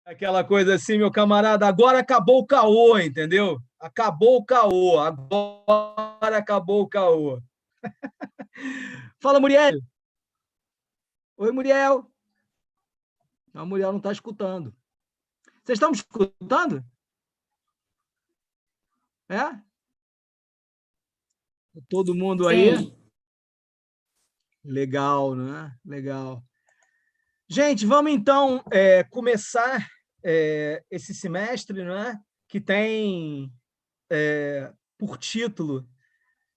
Aquela coisa assim, meu camarada, agora acabou o caô, entendeu? Acabou o caô, agora acabou o caô. Fala, Muriel. Oi, Muriel. A Muriel não está escutando. Vocês estão me escutando? É? Todo mundo aí? Sim. Legal, né? Legal. Gente, vamos então começar esse semestre, né? Que tem por título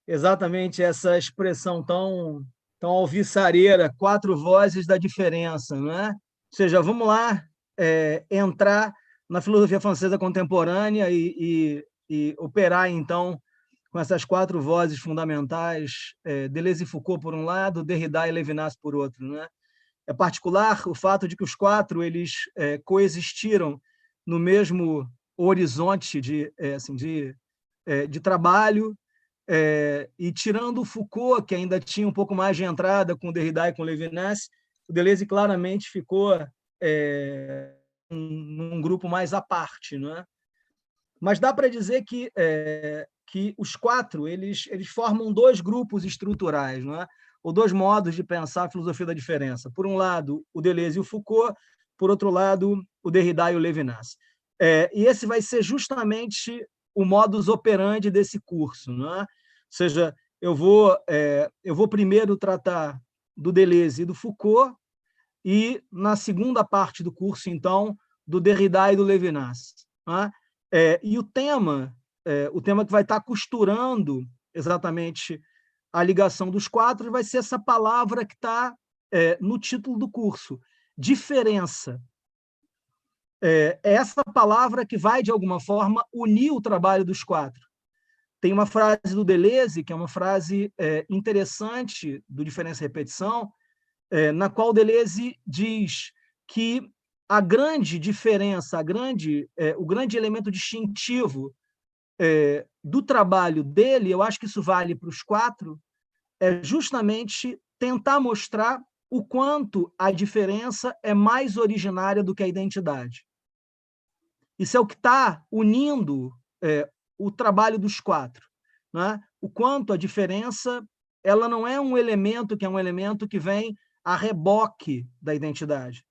exatamente essa expressão tão alvissareira, quatro vozes da diferença, não é? Ou seja, vamos lá entrar na filosofia francesa contemporânea e operar, então, com essas quatro vozes fundamentais, Deleuze e Foucault por um lado, Derrida e Levinas por outro. Né? É particular o fato de que os quatro eles coexistiram no mesmo horizonte de trabalho, e tirando o Foucault, que ainda tinha um pouco mais de entrada com Derrida e com Levinas, o Deleuze claramente ficou num grupo mais à parte. Não é? Mas dá para dizer que os quatro eles formam dois grupos estruturais, não é? Ou dois modos de pensar a filosofia da diferença. Por um lado, o Deleuze e o Foucault, por outro lado, o Derrida e o Levinas. E esse vai ser justamente o modus operandi desse curso. Não é? Ou seja, eu vou primeiro tratar do Deleuze e do Foucault, e na segunda parte do curso, então, do Derrida e do Levinas. Não é? E o tema que vai estar costurando exatamente a ligação dos quatro vai ser essa palavra que está no título do curso, diferença. É essa palavra que vai, de alguma forma, unir o trabalho dos quatro. Tem uma frase do Deleuze, que é uma frase interessante do Diferença e Repetição, na qual Deleuze diz que a grande diferença, o grande elemento distintivo do trabalho dele, eu acho que isso vale para os quatro, é justamente tentar mostrar o quanto a diferença é mais originária do que a identidade. Isso é o que está unindo o trabalho dos quatro. Né? O quanto a diferença ela não é um elemento que vem a reboque da identidade,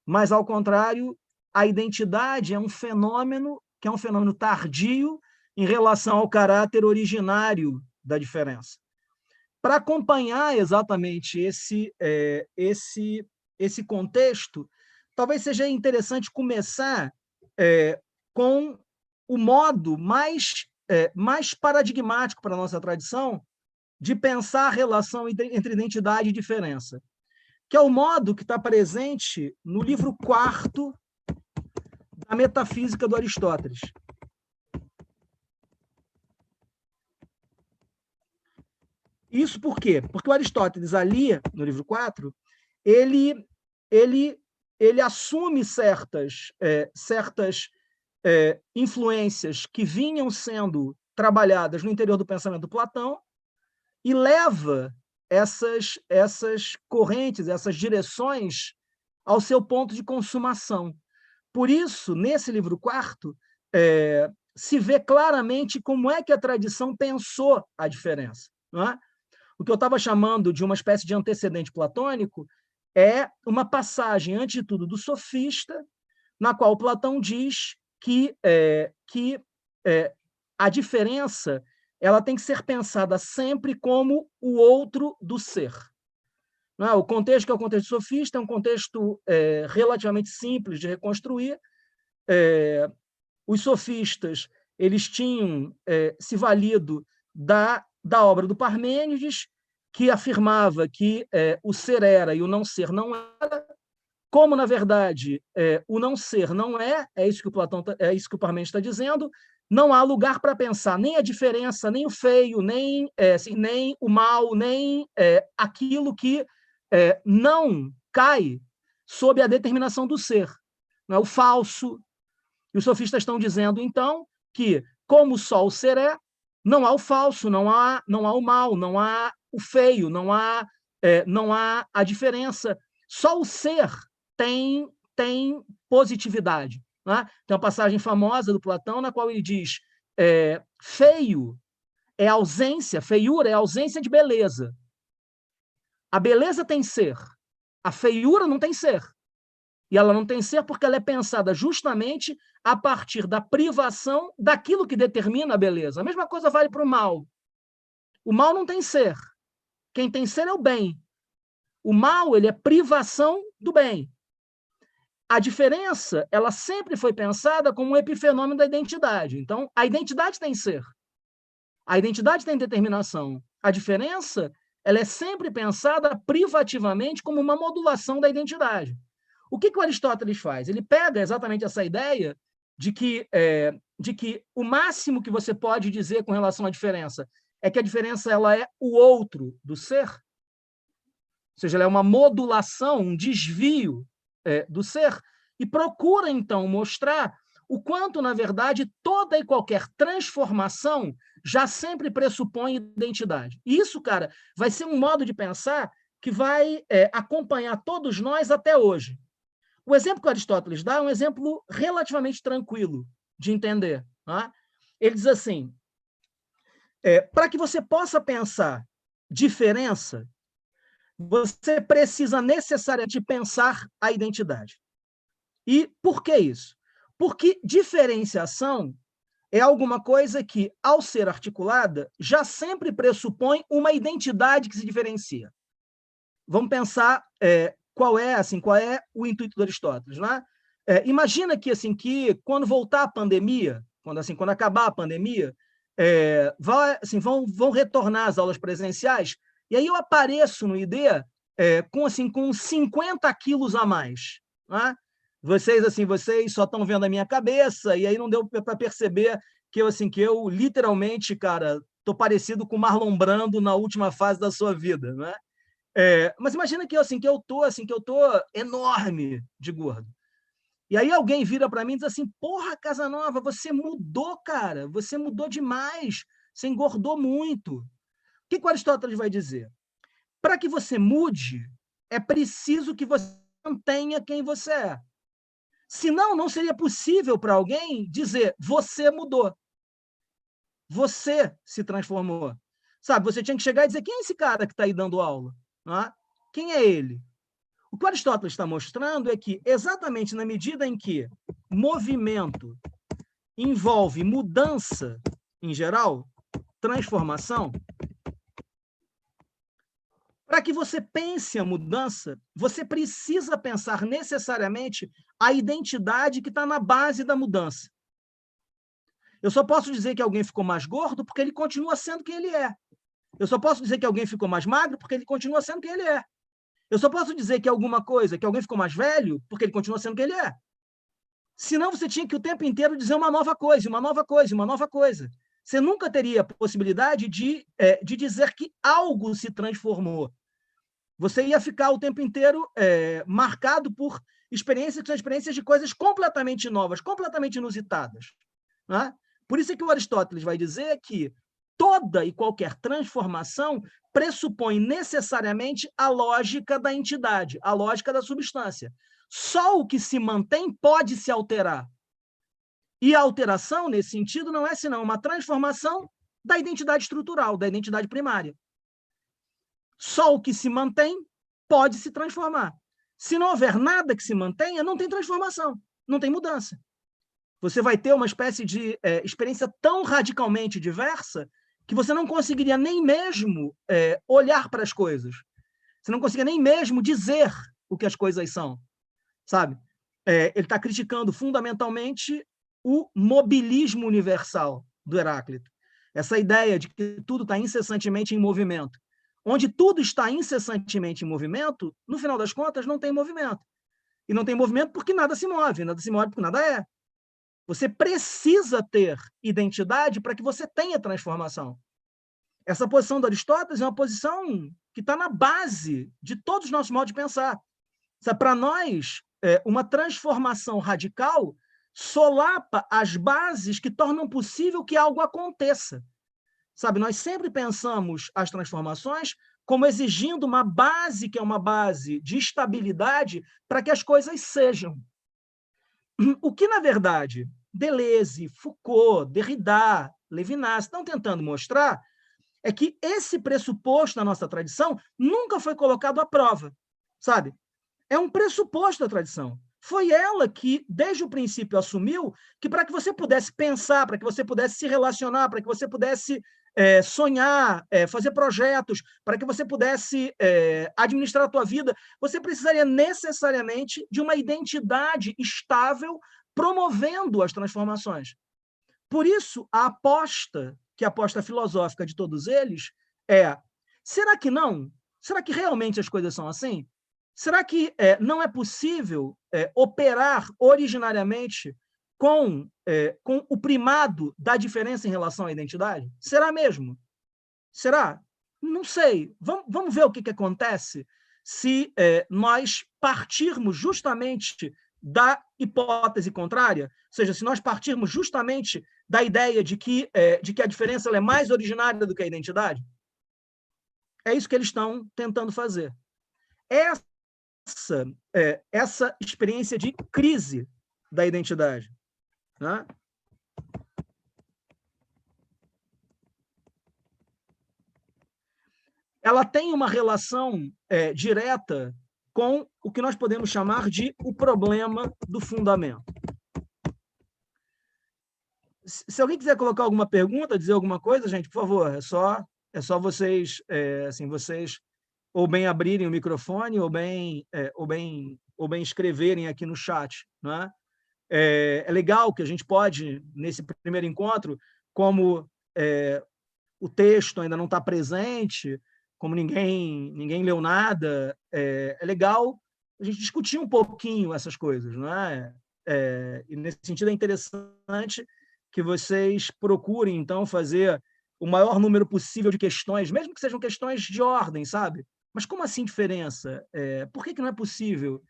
mas, ao contrário, a identidade é um fenômeno que é um fenômeno tardio em relação ao caráter originário da diferença. Para acompanhar exatamente esse contexto, talvez seja interessante começar com o modo mais paradigmático para a nossa tradição de pensar a relação entre identidade e diferença, que é o modo que está presente no livro 4º da Metafísica do Aristóteles. Isso por quê? Porque o Aristóteles, ali, no livro 4, ele assume certas influências que vinham sendo trabalhadas no interior do pensamento do Platão e leva essas correntes, essas direções ao seu ponto de consumação. Por isso, nesse livro 4º, se vê claramente como é que a tradição pensou a diferença. Não é? O que eu estava chamando de uma espécie de antecedente platônico é uma passagem, antes de tudo, do Sofista, na qual Platão diz que a diferença ela tem que ser pensada sempre como o outro do ser. Não é? O contexto que é o contexto sofista é um contexto relativamente simples de reconstruir. Os sofistas eles tinham se valido da obra do Parmênides, que afirmava que o ser era e o não ser não era. Como, na verdade, o não ser não é isso que o Parmênides está dizendo, não há lugar para pensar nem a diferença, nem o feio, nem o mal, nem aquilo que não cai sob a determinação do ser. Não é? O falso. E os sofistas estão dizendo, então, que, como só o ser não há o falso, não há o mal, não há o feio, não há a diferença. Só o ser tem positividade. né? Tem uma passagem famosa do Platão na qual ele diz feio é ausência, feiura é ausência de beleza. A beleza tem ser, a feiura não tem ser. E ela não tem ser porque ela é pensada justamente a partir da privação daquilo que determina a beleza. A mesma coisa vale para o mal. O mal não tem ser. Quem tem ser é o bem. O mal, ele é privação do bem. A diferença, ela sempre foi pensada como um epifenômeno da identidade. Então, a identidade tem ser. A identidade tem determinação. A diferença, ela é sempre pensada privativamente como uma modulação da identidade. O que o Aristóteles faz? Ele pega exatamente essa ideia de que o máximo que você pode dizer com relação à diferença é que a diferença ela é o outro do ser, ou seja, ela é uma modulação, um desvio do ser, e procura, então, mostrar o quanto, na verdade, toda e qualquer transformação já sempre pressupõe identidade. E isso, cara, vai ser um modo de pensar que vai acompanhar todos nós até hoje. O exemplo que Aristóteles dá é um exemplo relativamente tranquilo de entender. Tá? Ele diz assim, para que você possa pensar diferença, você precisa necessariamente pensar a identidade. E por que isso? Porque diferenciação é alguma coisa que, ao ser articulada, já sempre pressupõe uma identidade que se diferencia. Vamos pensar qual é o intuito do Aristóteles, né? Imagina que quando voltar a pandemia, quando acabar a pandemia, vão retornar as aulas presenciais, e aí eu apareço no ID com 50 quilos a mais, né? Vocês só estão vendo a minha cabeça, e aí não deu para perceber que eu literalmente, cara, estou parecido com o Marlon Brando na última fase da sua vida, né? Mas imagina que eu tô enorme de gordo. E aí alguém vira para mim e diz assim, porra, Casanova, você mudou, cara, você mudou demais, você engordou muito. O que o Aristóteles vai dizer? Para que você mude, é preciso que você mantenha quem você é. Senão, não seria possível para alguém dizer, você mudou. Você se transformou. Sabe, você tinha que chegar e dizer, quem é esse cara que está aí dando aula? Ah, quem é ele? O que o Aristóteles está mostrando é que, exatamente na medida em que movimento envolve mudança, em geral, transformação, para que você pense a mudança, você precisa pensar necessariamente a identidade que está na base da mudança. Eu só posso dizer que alguém ficou mais gordo porque ele continua sendo quem ele é. Eu só posso dizer que alguém ficou mais magro porque ele continua sendo quem ele é. Eu só posso dizer que alguém ficou mais velho porque ele continua sendo quem ele é. Senão você tinha que o tempo inteiro dizer uma nova coisa, uma nova coisa, uma nova coisa. Você nunca teria a possibilidade de dizer que algo se transformou. Você ia ficar o tempo inteiro marcado por experiências que são experiências de coisas completamente novas, completamente inusitadas. Né? Por isso é que o Aristóteles vai dizer que toda e qualquer transformação pressupõe necessariamente a lógica da entidade, a lógica da substância. Só o que se mantém pode se alterar. E a alteração, nesse sentido, não é senão uma transformação da identidade estrutural, da identidade primária. Só o que se mantém pode se transformar. Se não houver nada que se mantenha, não tem transformação, não tem mudança. Você vai ter uma espécie de experiência tão radicalmente diversa que você não conseguiria nem mesmo olhar para as coisas. Você não conseguiria nem mesmo dizer o que as coisas são, sabe? Ele está criticando fundamentalmente o mobilismo universal do Heráclito. Essa ideia de que tudo está incessantemente em movimento. Onde tudo está incessantemente em movimento, no final das contas, não tem movimento. E não tem movimento porque nada se move porque nada é. Você precisa ter identidade para que você tenha transformação. Essa posição do Aristóteles é uma posição que está na base de todos os nossos modos de pensar. Para nós, uma transformação radical solapa as bases que tornam possível que algo aconteça. Sabe, nós sempre pensamos as transformações como exigindo uma base que é uma base de estabilidade para que as coisas sejam. O que, na verdade, Deleuze, Foucault, Derrida, Levinas estão tentando mostrar é que esse pressuposto na nossa tradição nunca foi colocado à prova, sabe? É um pressuposto da tradição. Foi ela que, desde o princípio, assumiu que para que você pudesse pensar, para que você pudesse se relacionar, para que você pudesse sonhar, fazer projetos, para que você pudesse administrar a tua vida, você precisaria necessariamente de uma identidade estável promovendo as transformações. Por isso, a aposta filosófica de todos eles é: será que não? Será que realmente as coisas são assim? Será que não é possível operar originariamente com o primado da diferença em relação à identidade? Será mesmo? Será? Não sei. Vamos ver o que acontece se nós partirmos justamente da hipótese contrária, ou seja, se nós partirmos justamente da ideia de que a diferença ela é mais originária do que a identidade. É isso que eles estão tentando fazer. Essa experiência de crise da identidade, né? Ela tem uma relação direta com o que nós podemos chamar de o problema do fundamento. Se alguém quiser colocar alguma pergunta, dizer alguma coisa, gente, por favor, é só vocês, vocês ou bem abrirem o microfone ou bem escreverem aqui no chat, né? É legal que a gente pode, nesse primeiro encontro, como o texto ainda não está presente, como ninguém leu nada, é legal a gente discutir um pouquinho essas coisas, não é? E nesse sentido é interessante que vocês procurem, então, fazer o maior número possível de questões, mesmo que sejam questões de ordem, sabe? Mas como assim diferença? Por que não é possível?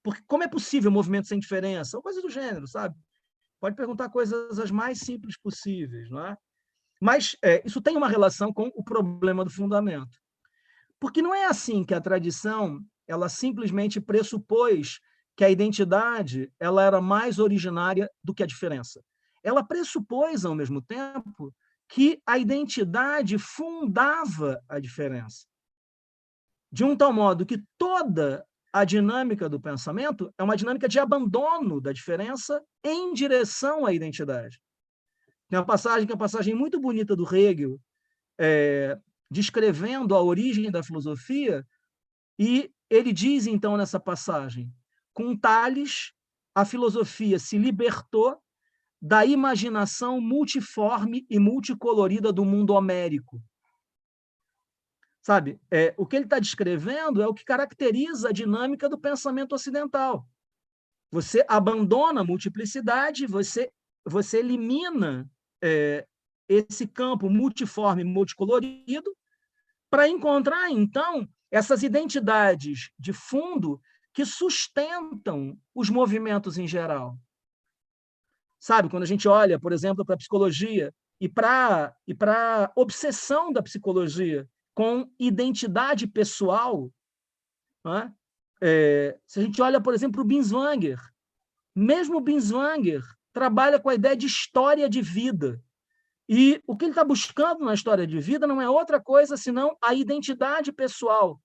Porque, como é possível movimento sem diferença? Ou coisa do gênero, sabe? Pode perguntar coisas as mais simples possíveis, não é? Mas isso tem uma relação com o problema do fundamento. Porque não é assim que a tradição ela simplesmente pressupôs que a identidade ela era mais originária do que a diferença. Ela pressupôs, ao mesmo tempo, que a identidade fundava a diferença. De um tal modo que toda a dinâmica do pensamento é uma dinâmica de abandono da diferença em direção à identidade. Tem uma passagem que é uma passagem muito bonita do Hegel, descrevendo a origem da filosofia, e ele diz, então, nessa passagem, com Tales, a filosofia se libertou da imaginação multiforme e multicolorida do mundo homérico. Sabe? O que ele está descrevendo é o que caracteriza a dinâmica do pensamento ocidental. Você abandona a multiplicidade, você elimina esse campo multiforme, multicolorido, para encontrar, então, essas identidades de fundo que sustentam os movimentos em geral. Sabe, quando a gente olha, por exemplo, para a psicologia e para a obsessão da psicologia com identidade pessoal, né? Se a gente olha, por exemplo, o Binswanger, mesmo o Binswanger trabalha com a ideia de história de vida. E o que ele está buscando na história de vida não é outra coisa senão a identidade pessoal.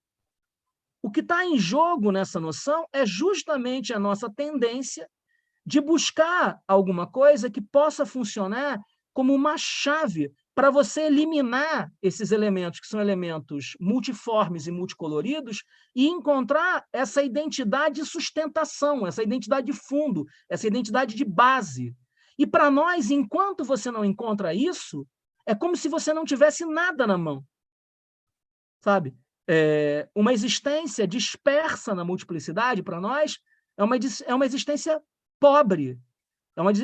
O que está em jogo nessa noção é justamente a nossa tendência de buscar alguma coisa que possa funcionar como uma chave para você eliminar esses elementos, que são elementos multiformes e multicoloridos, e encontrar essa identidade de sustentação, essa identidade de fundo, essa identidade de base. E para nós, enquanto você não encontra isso, é como se você não tivesse nada na mão. Sabe? Uma existência dispersa na multiplicidade, para nós, é uma existência pobre.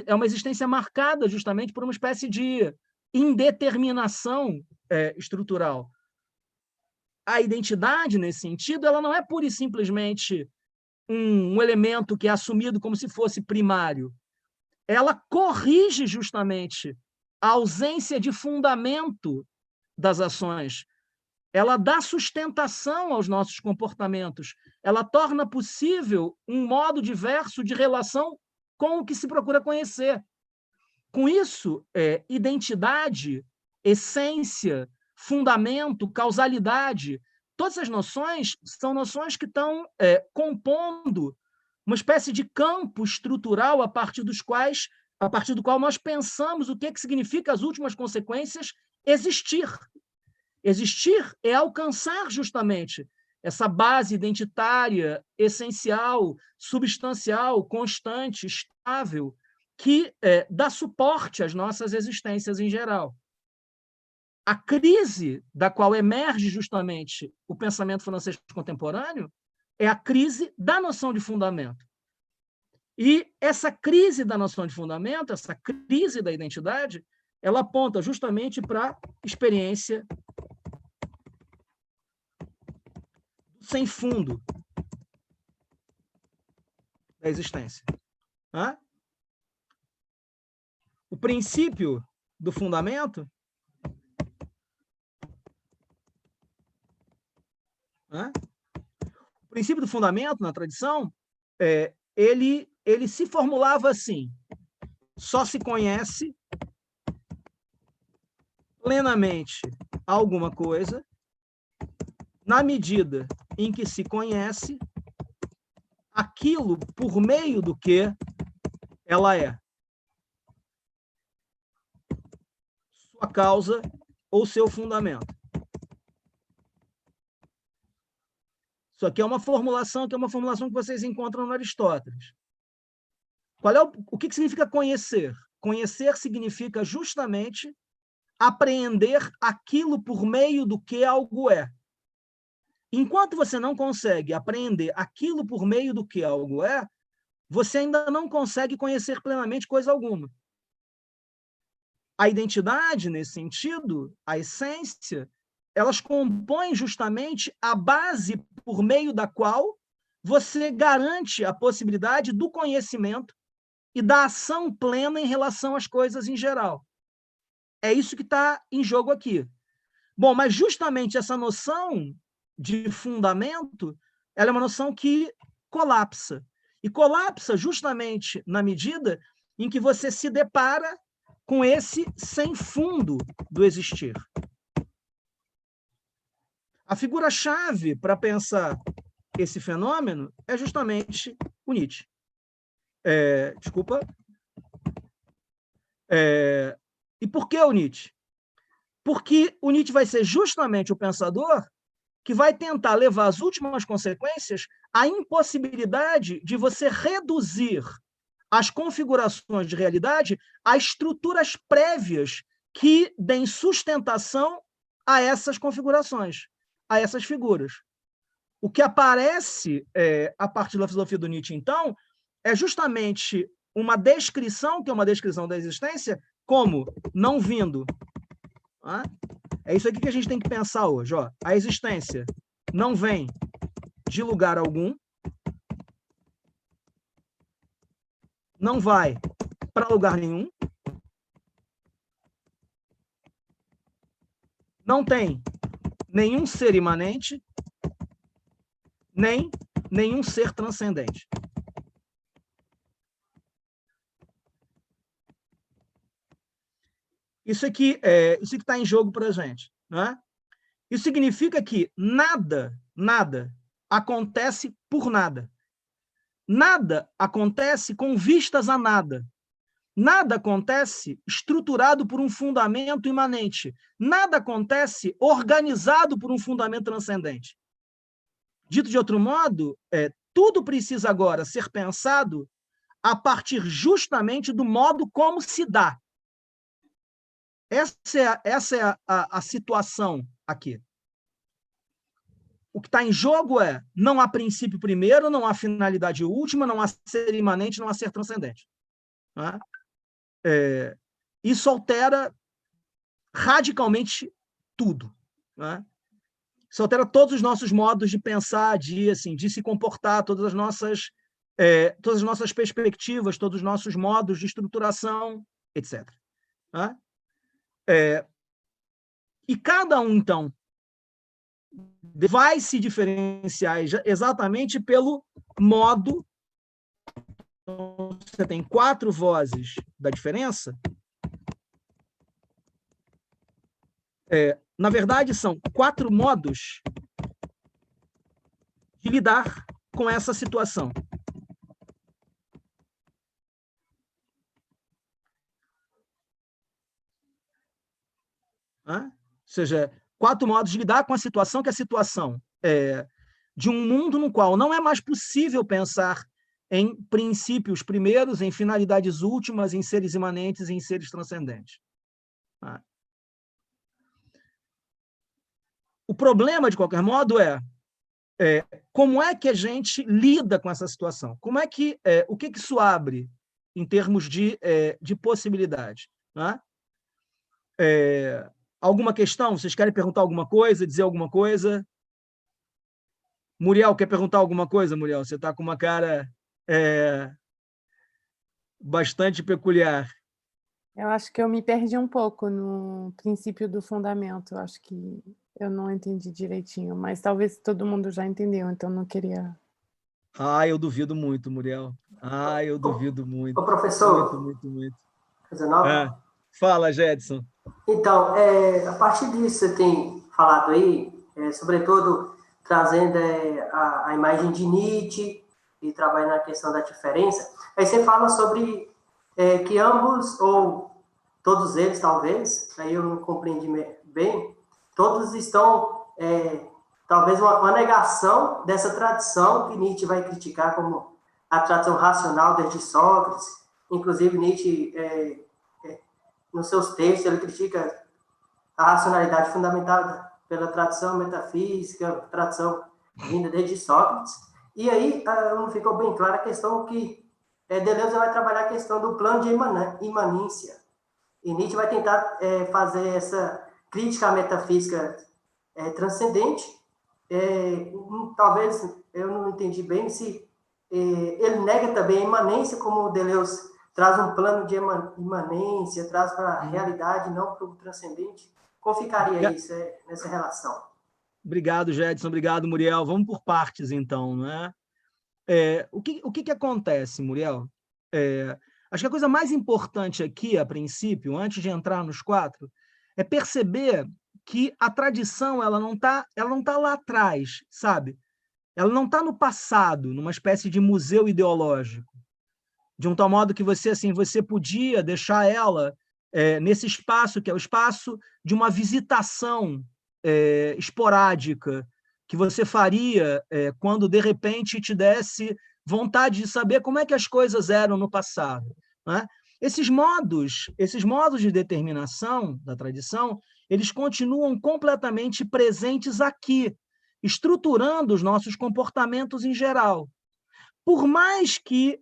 É uma existência marcada justamente por uma espécie de indeterminação estrutural. A identidade, nesse sentido, ela não é pura e simplesmente um elemento que é assumido como se fosse primário. Ela corrige justamente a ausência de fundamento das ações. ela dá sustentação aos nossos comportamentos, ela torna possível um modo diverso de relação com o que se procura conhecer. Com isso, identidade, essência, fundamento, causalidade, todas essas noções são noções que estão compondo uma espécie de campo estrutural a partir do qual nós pensamos o que significa as últimas consequências existir. Existir é alcançar justamente essa base identitária, essencial, substancial, constante, estável, que dá suporte às nossas existências em geral. A crise da qual emerge justamente o pensamento francês contemporâneo é a crise da noção de fundamento. E essa crise da noção de fundamento, essa crise da identidade, ela aponta justamente para a experiência sem fundo da existência. O princípio do fundamento o princípio do fundamento, na tradição, ele se formulava assim: só se conhece plenamente alguma coisa na medida em que se conhece aquilo por meio do que ela é. Sua causa ou seu fundamento. Isso aqui é uma formulação que vocês encontram no Aristóteles. O que significa conhecer? Conhecer significa justamente apreender aquilo por meio do que algo é. Enquanto você não consegue apreender aquilo por meio do que algo é, você ainda não consegue conhecer plenamente coisa alguma. A identidade, nesse sentido, a essência, elas compõem justamente a base por meio da qual você garante a possibilidade do conhecimento e da ação plena em relação às coisas em geral. É isso que está em jogo aqui. Bom, mas justamente essa noção de fundamento, ela é uma noção que colapsa. E colapsa justamente na medida em que você se depara com esse sem fundo do existir. A figura-chave para pensar esse fenômeno é justamente o Nietzsche. E por que o Nietzsche? Porque o Nietzsche vai ser justamente o pensador que vai tentar levar às últimas consequências a impossibilidade de você reduzir as configurações de realidade a estruturas prévias que deem sustentação a essas configurações, a essas figuras. O que aparece a partir da filosofia do Nietzsche, então, é justamente uma descrição, que é uma descrição da existência, como não vindo. É isso aqui que a gente tem que pensar hoje. A existência não vem de lugar algum, não vai para lugar nenhum, não tem nenhum ser imanente, nem nenhum ser transcendente. Isso aqui está em jogo para a gente. Né? Isso significa que nada acontece por nada. Nada acontece com vistas a nada. Nada acontece estruturado por um fundamento imanente. Nada acontece organizado por um fundamento transcendente. Dito de outro modo, tudo precisa agora ser pensado a partir justamente do modo como se dá. Essa é a situação aqui. O que está em jogo não há princípio primeiro, não há finalidade última, não há ser imanente, não há ser transcendente. Né? Isso altera radicalmente tudo. Né? Isso altera todos os nossos modos de pensar, de se comportar, todas as nossas perspectivas, todos os nossos modos de estruturação, etc. Né? E cada um, então, vai se diferenciar exatamente pelo modo. Então, você tem 4 vozes da diferença. Na verdade, são 4 modos de lidar com essa situação. Ou seja, 4 modos de lidar com a situação, que é a situação de um mundo no qual não é mais possível pensar em princípios primeiros, em finalidades últimas, em seres imanentes e em seres transcendentes. O problema, de qualquer modo, como é que a gente lida com essa situação? Como é que, o que isso abre em termos de possibilidade? Alguma questão? Vocês querem perguntar alguma coisa, dizer alguma coisa? Muriel, quer perguntar alguma coisa, Muriel? Você está com uma cara bastante peculiar. Eu acho que eu me perdi um pouco no princípio do fundamento. Eu acho que eu não entendi direitinho, mas talvez todo mundo já entendeu, então não queria... Eu duvido muito, Muriel. Eu duvido muito. Ô, professor. Muito. 19? Fala, Jedson. Então, a partir disso que você tem falado aí, sobretudo trazendo a imagem de Nietzsche e trabalhando na questão da diferença, aí você fala sobre que ambos, ou todos eles talvez, aí eu não compreendi bem, todos estão, talvez, uma negação dessa tradição que Nietzsche vai criticar como a tradição racional desde Sócrates. Inclusive, Nietzsche, nos seus textos, ele critica a racionalidade fundamentada pela tradição metafísica, tradição vinda desde Sócrates. E aí não ficou bem clara a questão que Deleuze vai trabalhar a questão do plano de imanência. E Nietzsche vai tentar fazer essa crítica à metafísica transcendente. Talvez eu não entendi bem se ele nega também a imanência, como Deleuze traz um plano de imanência, traz para a realidade, não para o transcendente. Como ficaria isso nessa relação? Obrigado, Jedson. Obrigado, Muriel. Vamos por partes, então, não é? O que acontece, Muriel? Acho que a coisa mais importante aqui, a princípio, antes de entrar nos 4, é perceber que a tradição ela não tá lá atrás, sabe? Ela não está no passado, numa espécie de museu ideológico, de um tal modo que você podia deixar ela nesse espaço, que é o espaço de uma visitação esporádica, que você faria quando, de repente, te desse vontade de saber como é que as coisas eram no passado. Né? Esses modos de determinação da tradição, eles continuam completamente presentes aqui, estruturando os nossos comportamentos em geral. Por mais que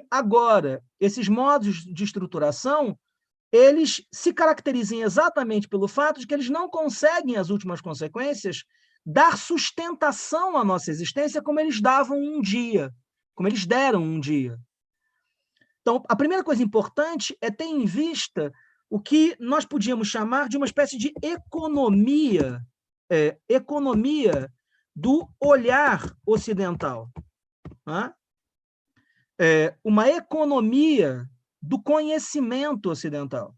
agora esses modos de estruturação eles se caracterizem exatamente pelo fato de que eles não conseguem, as últimas consequências, dar sustentação à nossa existência como eles davam um dia, como eles deram um dia. Então, a primeira coisa importante é ter em vista o que nós podíamos chamar de uma espécie de economia do olhar ocidental. Né? Uma economia do conhecimento ocidental.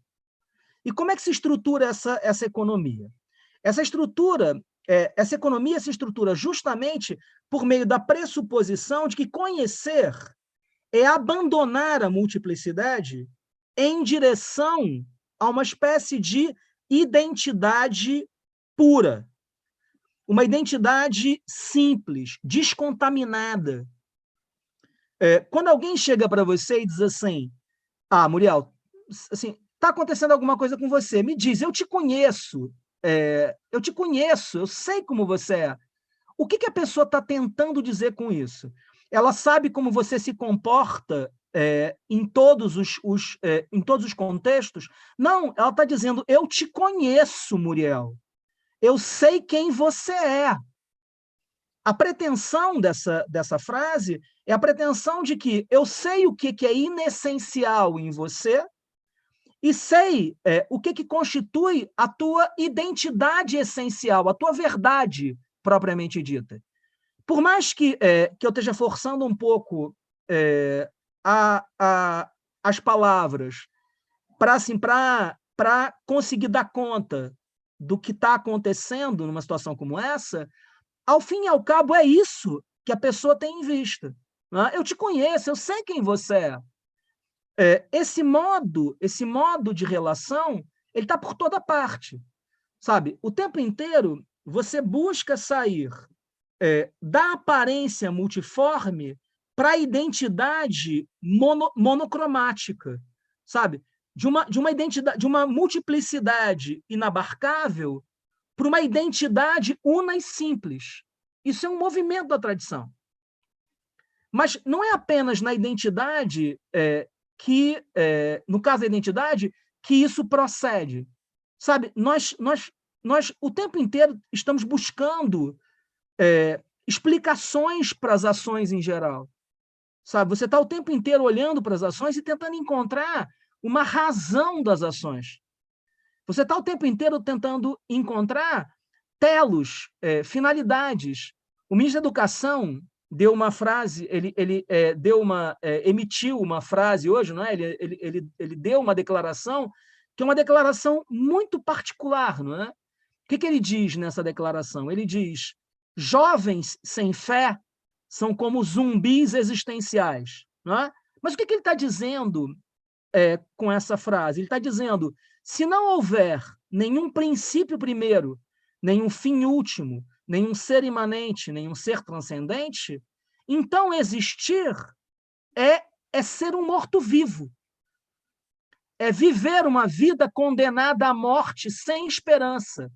E como é que se estrutura essa economia? Essa economia se estrutura justamente por meio da pressuposição de que conhecer é abandonar a multiplicidade em direção a uma espécie de identidade pura, uma identidade simples, descontaminada. Quando alguém chega para você e diz assim, Muriel, assim, está acontecendo alguma coisa com você, me diz, eu te conheço, eu sei como você é. O que a pessoa está tentando dizer com isso? Ela sabe como você se comporta em todos os contextos? Não, ela está dizendo, eu te conheço, Muriel. Eu sei quem você é. A pretensão dessa frase é a pretensão de que eu sei o que é inessencial em você e sei o que constitui a tua identidade essencial, a tua verdade propriamente dita. Por mais que eu esteja forçando um pouco as palavras para assim, conseguir dar conta do que está acontecendo numa situação como essa, ao fim e ao cabo é isso que a pessoa tem em vista. Né? Eu te conheço, eu sei quem você é. Esse modo de relação, ele está por toda parte, sabe? O tempo inteiro você busca sair da aparência multiforme para a identidade monocromática, sabe? De uma identidade, de uma multiplicidade inabarcável para uma identidade una e simples. Isso é um movimento da tradição. Mas não é apenas na identidade no caso da identidade, que isso procede. Sabe, nós o tempo inteiro estamos buscando explicações para as ações em geral. Sabe, você está o tempo inteiro olhando para as ações e tentando encontrar uma razão das ações. Você está o tempo inteiro tentando encontrar telos, finalidades. O ministro da Educação deu uma frase, ele emitiu uma frase hoje, não é? Ele deu uma declaração que é uma declaração muito particular, não é? O que ele diz nessa declaração? Ele diz: jovens sem fé são como zumbis existenciais, não é? Mas o que ele está dizendo com essa frase? Ele está dizendo: se não houver nenhum princípio primeiro, nenhum fim último, nenhum ser imanente, nenhum ser transcendente, então existir é ser um morto-vivo. É viver uma vida condenada à morte sem esperança.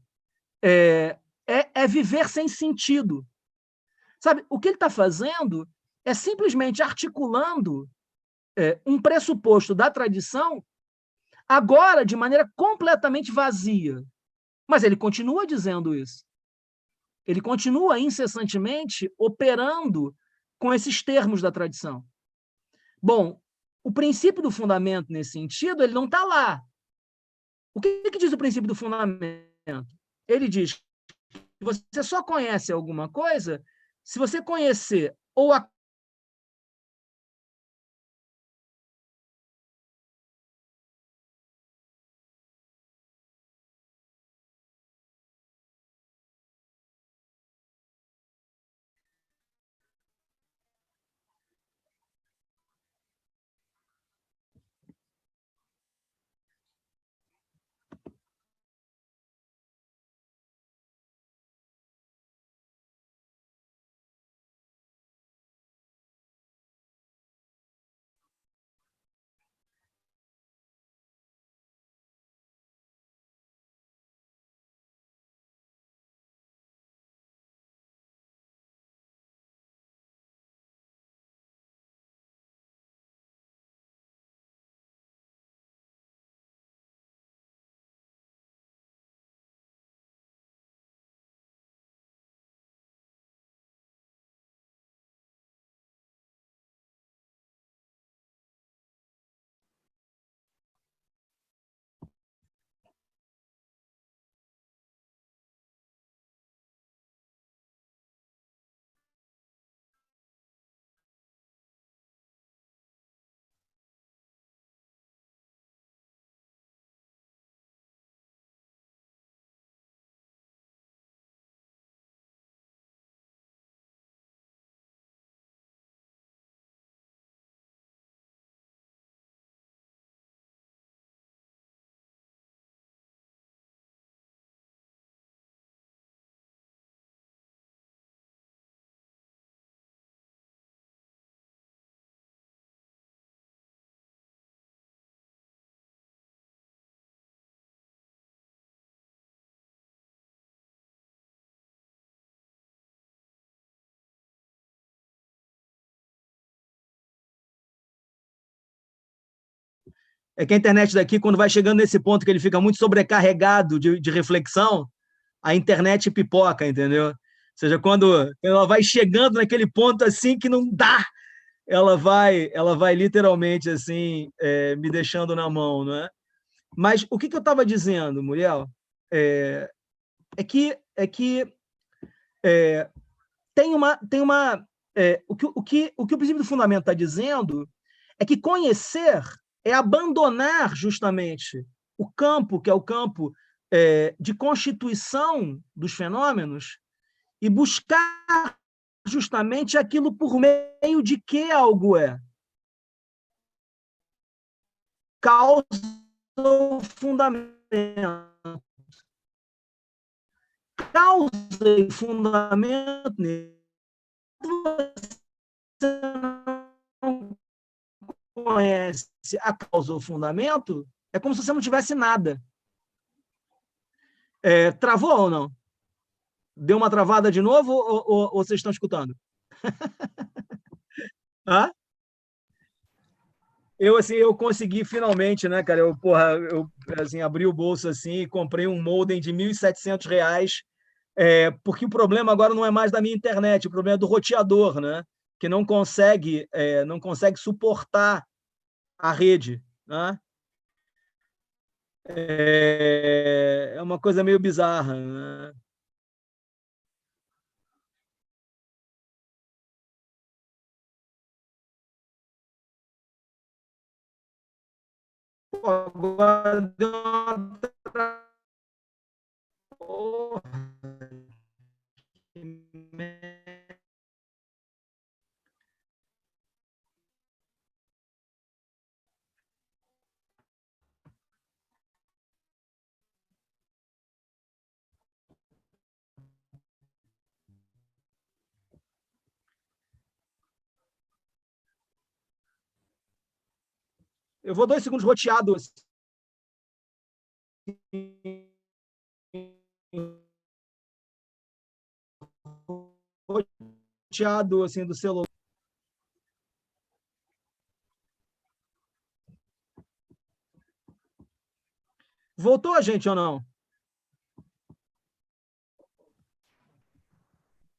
É viver sem sentido. Sabe, o que ele está fazendo é simplesmente articulando um pressuposto da tradição, agora de maneira completamente vazia. Mas ele continua dizendo isso. Ele continua incessantemente operando com esses termos da tradição. Bom, o princípio do fundamento, nesse sentido, ele não está lá. O que diz o princípio do fundamento? Ele diz que você só conhece alguma coisa se você conhecer ou a É que a internet daqui, quando vai chegando nesse ponto que ele fica muito sobrecarregado de reflexão, a internet pipoca, entendeu? Ou seja, quando ela vai chegando naquele ponto assim que não dá, ela vai literalmente assim me deixando na mão, não é? Mas o que eu estava dizendo, Muriel, é que tem uma o que o princípio do fundamento está dizendo é que conhecer é abandonar justamente o campo, que é o campo de constituição dos fenômenos, e buscar justamente aquilo por meio de que algo é. Causa ou fundamento. Causa e fundamento, você não conhece a causa ou fundamento, é como se você não tivesse nada. Travou ou não? Deu uma travada de novo ou vocês estão escutando? Hã? Eu consegui finalmente, né, cara? Eu assim, abri o bolso assim e comprei um modem de R$ 1.700, porque o problema agora não é mais da minha internet, o problema é do roteador, né? Que não consegue suportar a rede, né? É uma coisa meio bizarra, né? Agora deu uma... Eu vou 2 segundos roteado. Roteado assim, do celular. Voltou a gente ou não?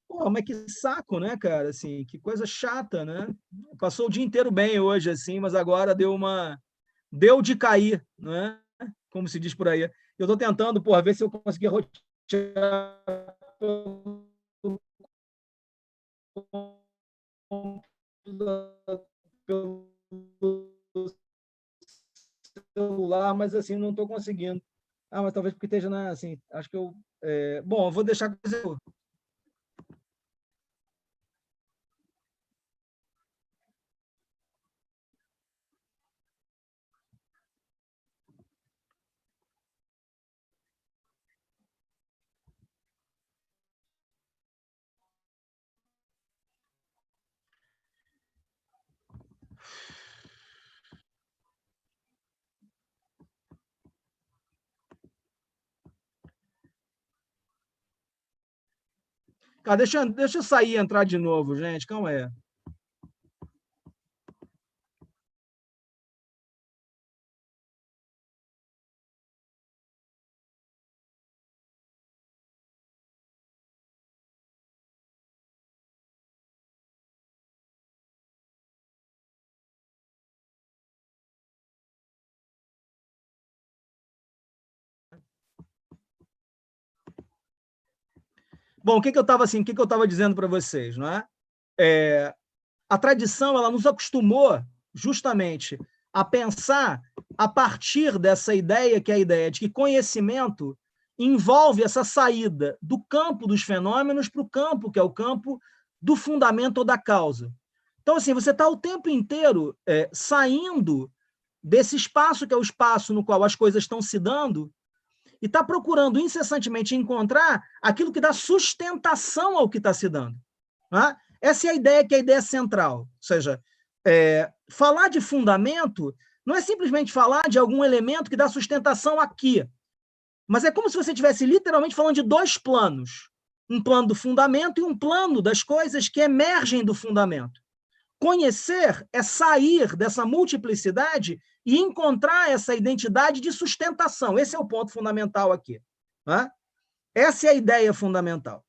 Pô, mas que saco, né, cara? Assim, que coisa chata, né? Passou o dia inteiro bem hoje, assim, mas agora deu de cair, né? Como se diz por aí. Eu estou tentando, porra, ver se eu conseguir rotear pelo celular, mas assim, não estou conseguindo. Mas talvez porque esteja na, assim, acho que eu... bom, eu vou deixar... Cara, deixa eu sair e entrar de novo, gente. Calma aí. Bom, o que eu estava dizendo para vocês, não é? A tradição ela nos acostumou justamente a pensar a partir dessa ideia, que é a ideia de que conhecimento envolve essa saída do campo dos fenômenos para o campo, que é o campo do fundamento ou da causa. Então, assim, você está o tempo inteiro saindo desse espaço, que é o espaço no qual as coisas estão se dando, e está procurando incessantemente encontrar aquilo que dá sustentação ao que está se dando. Né? Essa é a ideia, que é a ideia central. Ou seja, falar de fundamento não é simplesmente falar de algum elemento que dá sustentação aqui, mas é como se você estivesse literalmente falando de 2 planos. Um plano do fundamento e um plano das coisas que emergem do fundamento. Conhecer é sair dessa multiplicidade e encontrar essa identidade de sustentação. Esse é o ponto fundamental aqui. Né? Essa é a ideia fundamental.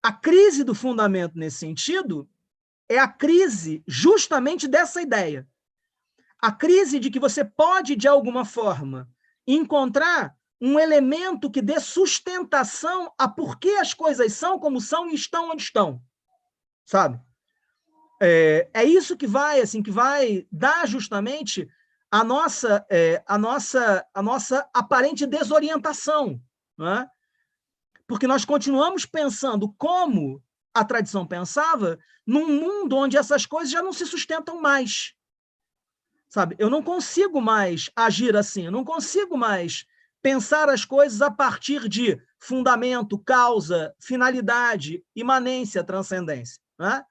A crise do fundamento, nesse sentido, é a crise justamente dessa ideia. A crise de que você pode, de alguma forma, encontrar um elemento que dê sustentação a por que as coisas são como são e estão onde estão, sabe? É isso que vai dar justamente a nossa aparente desorientação, não é? Porque nós continuamos pensando como a tradição pensava num mundo onde essas coisas já não se sustentam mais, sabe? Eu não consigo mais agir assim, eu não consigo mais pensar as coisas a partir de fundamento, causa, finalidade, imanência, transcendência, né?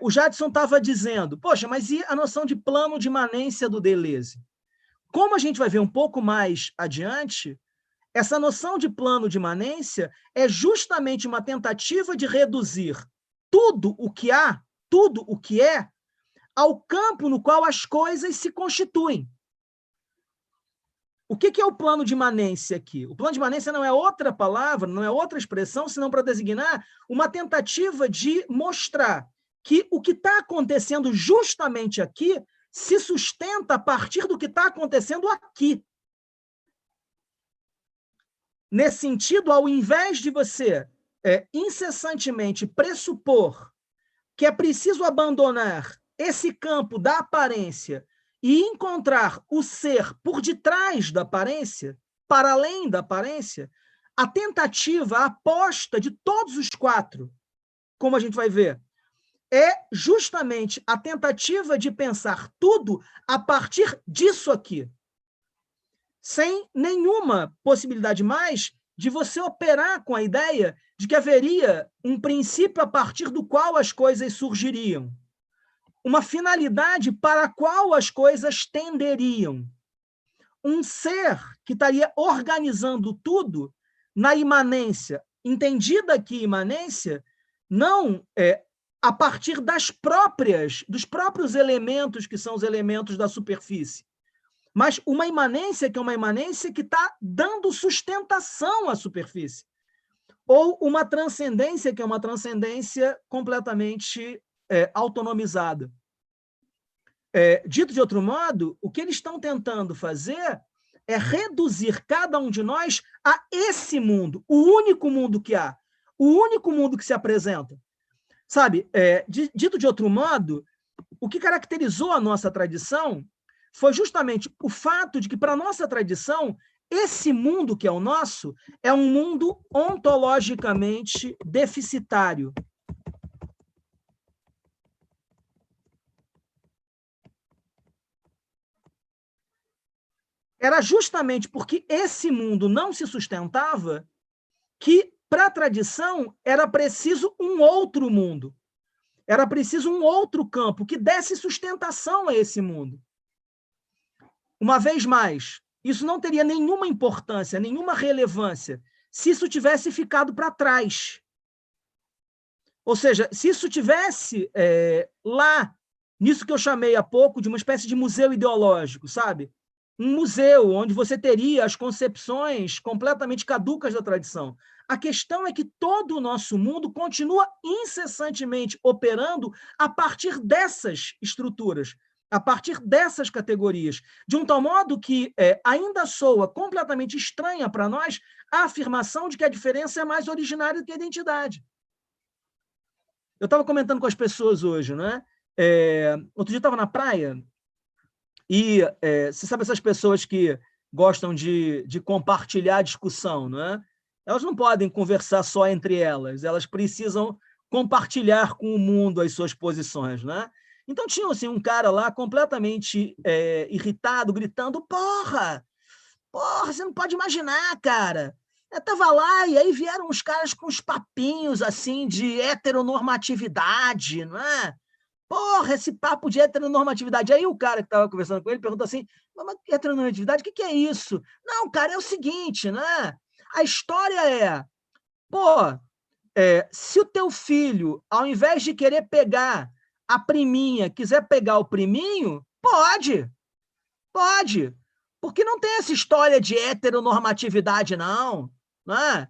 O Jadson estava dizendo, poxa, mas e a noção de plano de imanência do Deleuze? Como a gente vai ver um pouco mais adiante, essa noção de plano de imanência é justamente uma tentativa de reduzir tudo o que há, tudo o que é, ao campo no qual as coisas se constituem. O que é o plano de imanência aqui? O plano de imanência não é outra palavra, não é outra expressão, senão para designar uma tentativa de mostrar que o que está acontecendo justamente aqui se sustenta a partir do que está acontecendo aqui. Nesse sentido, ao invés de você incessantemente pressupor que é preciso abandonar esse campo da aparência e encontrar o ser por detrás da aparência, para além da aparência, a tentativa, a aposta de todos os quatro, como a gente vai ver, é justamente a tentativa de pensar tudo a partir disso aqui, sem nenhuma possibilidade mais de você operar com a ideia de que haveria um princípio a partir do qual as coisas surgiriam, uma finalidade para a qual as coisas tenderiam, um ser que estaria organizando tudo na imanência, entendida aqui imanência, não a partir dos próprios elementos que são os elementos da superfície, mas uma imanência que é uma imanência que está dando sustentação à superfície, ou uma transcendência que é uma transcendência completamente autonomizada. Dito de outro modo, o que eles estão tentando fazer é reduzir cada um de nós a esse mundo, o único mundo que há, o único mundo que se apresenta. Sabe, dito de outro modo, o que caracterizou a nossa tradição foi justamente o fato de que, para a nossa tradição, esse mundo que é o nosso é um mundo ontologicamente deficitário. Era justamente porque esse mundo não se sustentava que, para a tradição, era preciso um outro mundo. Era preciso um outro campo que desse sustentação a esse mundo. Uma vez mais, isso não teria nenhuma importância, nenhuma relevância, se isso tivesse ficado para trás. Ou seja, se isso tivesse lá, nisso que eu chamei há pouco de uma espécie de museu ideológico, sabe? Um museu onde você teria as concepções completamente caducas da tradição. A questão é que todo o nosso mundo continua incessantemente operando a partir dessas estruturas, a partir dessas categorias, de um tal modo que ainda soa completamente estranha para nós a afirmação de que a diferença é mais originária do que a identidade. Eu estava comentando com as pessoas hoje, né? Outro dia eu estava na praia e você sabe essas pessoas que gostam de compartilhar a discussão, não é? Elas não podem conversar só entre elas, elas precisam compartilhar com o mundo as suas posições, né? Então tinha assim, um cara lá completamente irritado, gritando, porra, você não pode imaginar, cara. Eu tava lá e aí vieram uns caras com uns papinhos assim de heteronormatividade, não é? Porra, esse papo de heteronormatividade. Aí o cara que estava conversando com ele perguntou assim, mas heteronormatividade, o que é isso? Não, cara, é o seguinte, né? A história se o teu filho, ao invés de querer pegar a priminha, quiser pegar o priminho, pode. Porque não tem essa história de heteronormatividade, não. Né?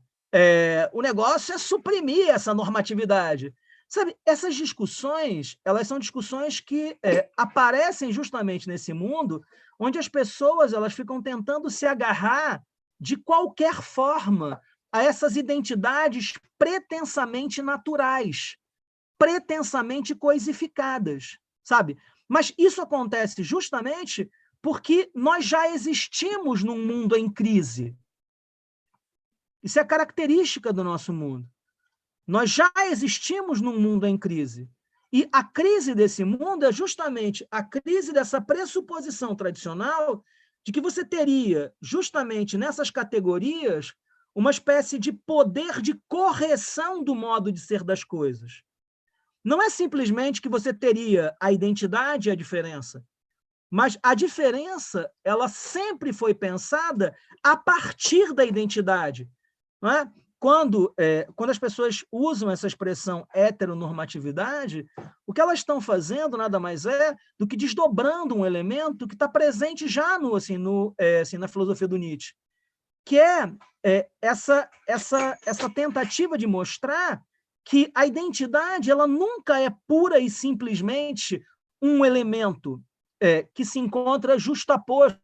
O negócio é suprimir essa normatividade. Sabe, essas discussões, elas são discussões que aparecem justamente nesse mundo onde as pessoas elas ficam tentando se agarrar de qualquer forma a essas identidades pretensamente naturais, pretensamente coisificadas, sabe? Mas isso acontece justamente porque nós já existimos num mundo em crise. Isso é característica do nosso mundo. Nós já existimos num mundo em crise. E a crise desse mundo é justamente a crise dessa pressuposição tradicional de que você teria, justamente nessas categorias, uma espécie de poder de correção do modo de ser das coisas. Não é simplesmente que você teria a identidade e a diferença, mas a diferença ela sempre foi pensada a partir da identidade, não é? Quando as pessoas usam essa expressão heteronormatividade, o que elas estão fazendo nada mais é do que desdobrando um elemento que está presente já na filosofia do Nietzsche, que é essa tentativa de mostrar que a identidade ela nunca é pura e simplesmente um elemento que se encontra justaposto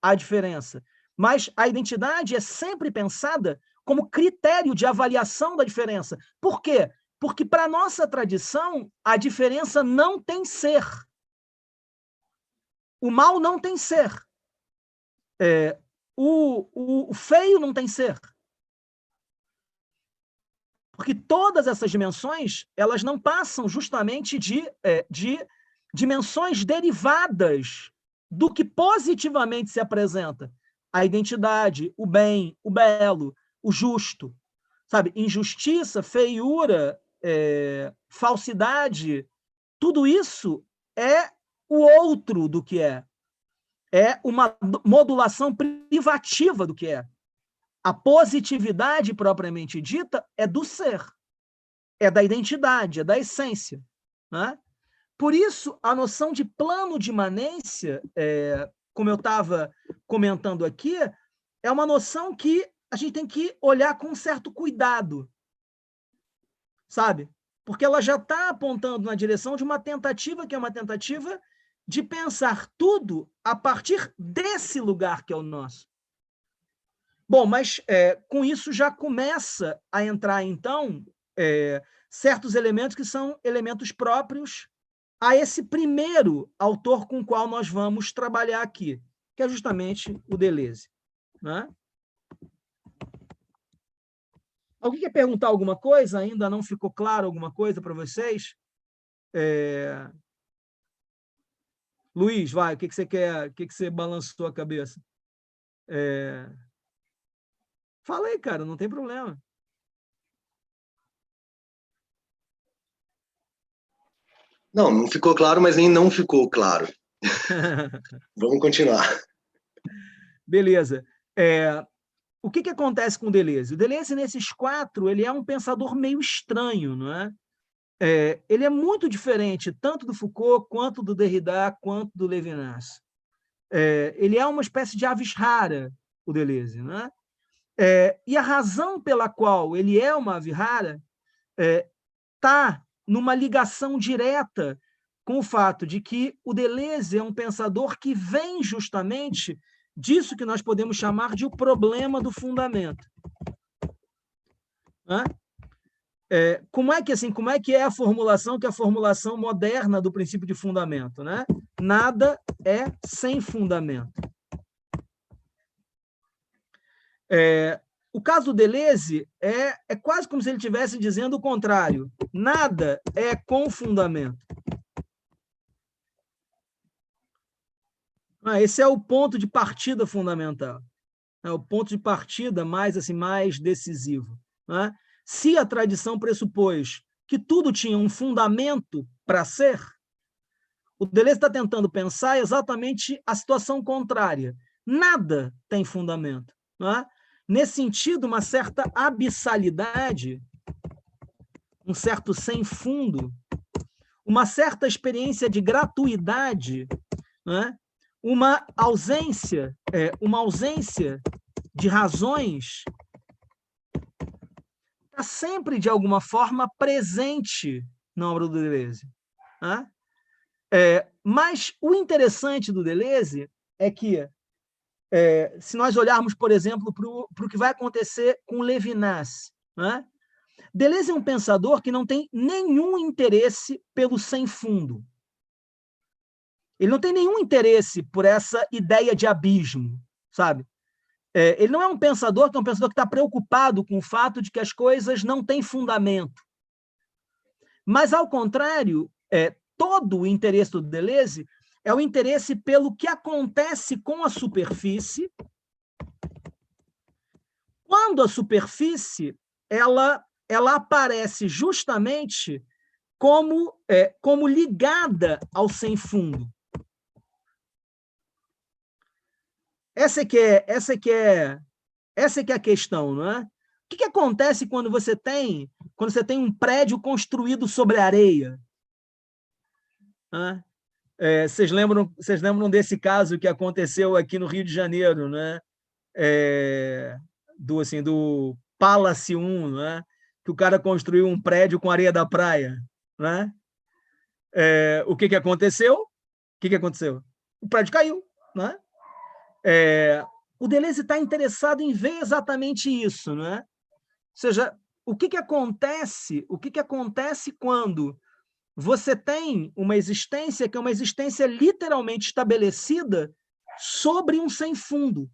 à diferença. Mas a identidade é sempre pensada como critério de avaliação da diferença. Por quê? Porque, para a nossa tradição, a diferença não tem ser. O mal não tem ser. O feio não tem ser. Porque todas essas dimensões elas não passam justamente de dimensões derivadas do que positivamente se apresenta. A identidade, o bem, o belo, o justo, sabe? Injustiça, feiura, falsidade, tudo isso é o outro do que é. É uma modulação privativa do que é. A positividade propriamente dita é do ser, é da identidade, é da essência, né? Por isso, a noção de plano de imanência, como eu estava comentando aqui, é uma noção que a gente tem que olhar com um certo cuidado, sabe? Porque ela já está apontando na direção de uma tentativa que é uma tentativa de pensar tudo a partir desse lugar que é o nosso. Bom, mas com isso já começa a entrar, então, certos elementos que são elementos próprios a esse primeiro autor com o qual nós vamos trabalhar aqui, que é justamente o Deleuze, né? Alguém quer perguntar alguma coisa? Ainda não ficou claro alguma coisa para vocês? Luiz, vai, o que você quer? O que você balançou a cabeça? Fala aí, cara, não tem problema. Não ficou claro, mas nem não ficou claro. Vamos continuar. Beleza. O que acontece com o Deleuze? O Deleuze, nesses quatro, ele é um pensador meio estranho, não é? Ele é muito diferente, tanto do Foucault, quanto do Derrida, quanto do Levinas. Ele é uma espécie de avis rara, o Deleuze, não é? E a razão pela qual ele é uma ave rara está numa ligação direta com o fato de que o Deleuze é um pensador que vem justamente disso que nós podemos chamar de o problema do fundamento. Como é que é a formulação, que é a formulação moderna do princípio de fundamento, né? Nada é sem fundamento. O caso do Deleuze é quase como se ele estivesse dizendo o contrário. Nada é com fundamento. Esse é o ponto de partida fundamental. É o ponto de partida mais decisivo. Né? Se a tradição pressupôs que tudo tinha um fundamento para ser, o Deleuze está tentando pensar exatamente a situação contrária. Nada tem fundamento. Não é? Nesse sentido, uma certa abissalidade, um certo sem fundo, uma certa experiência de gratuidade, né? uma ausência de razões, está sempre, de alguma forma, presente na obra do Deleuze. Né? Mas o interessante do Deleuze é que, se nós olharmos, por exemplo, para o que vai acontecer com Levinas, né? Deleuze é um pensador que não tem nenhum interesse pelo sem fundo. Ele não tem nenhum interesse por essa ideia de abismo, sabe? Ele não é um pensador que está preocupado com o fato de que as coisas não têm fundamento. Mas, ao contrário, todo o interesse do Deleuze é o interesse pelo que acontece com a superfície quando a superfície ela aparece justamente como ligada ao sem fundo. Essa que é a questão, não é? O que acontece quando você tem um prédio construído sobre areia? Vocês lembram desse caso que aconteceu aqui no Rio de Janeiro, né? Do Palace 1, né? Que o cara construiu um prédio com areia da praia, né? O que aconteceu? O prédio caiu, né? O Deleuze está interessado em ver exatamente isso, né? Ou seja, o que acontece quando você tem uma existência que é uma existência literalmente estabelecida sobre um sem fundo?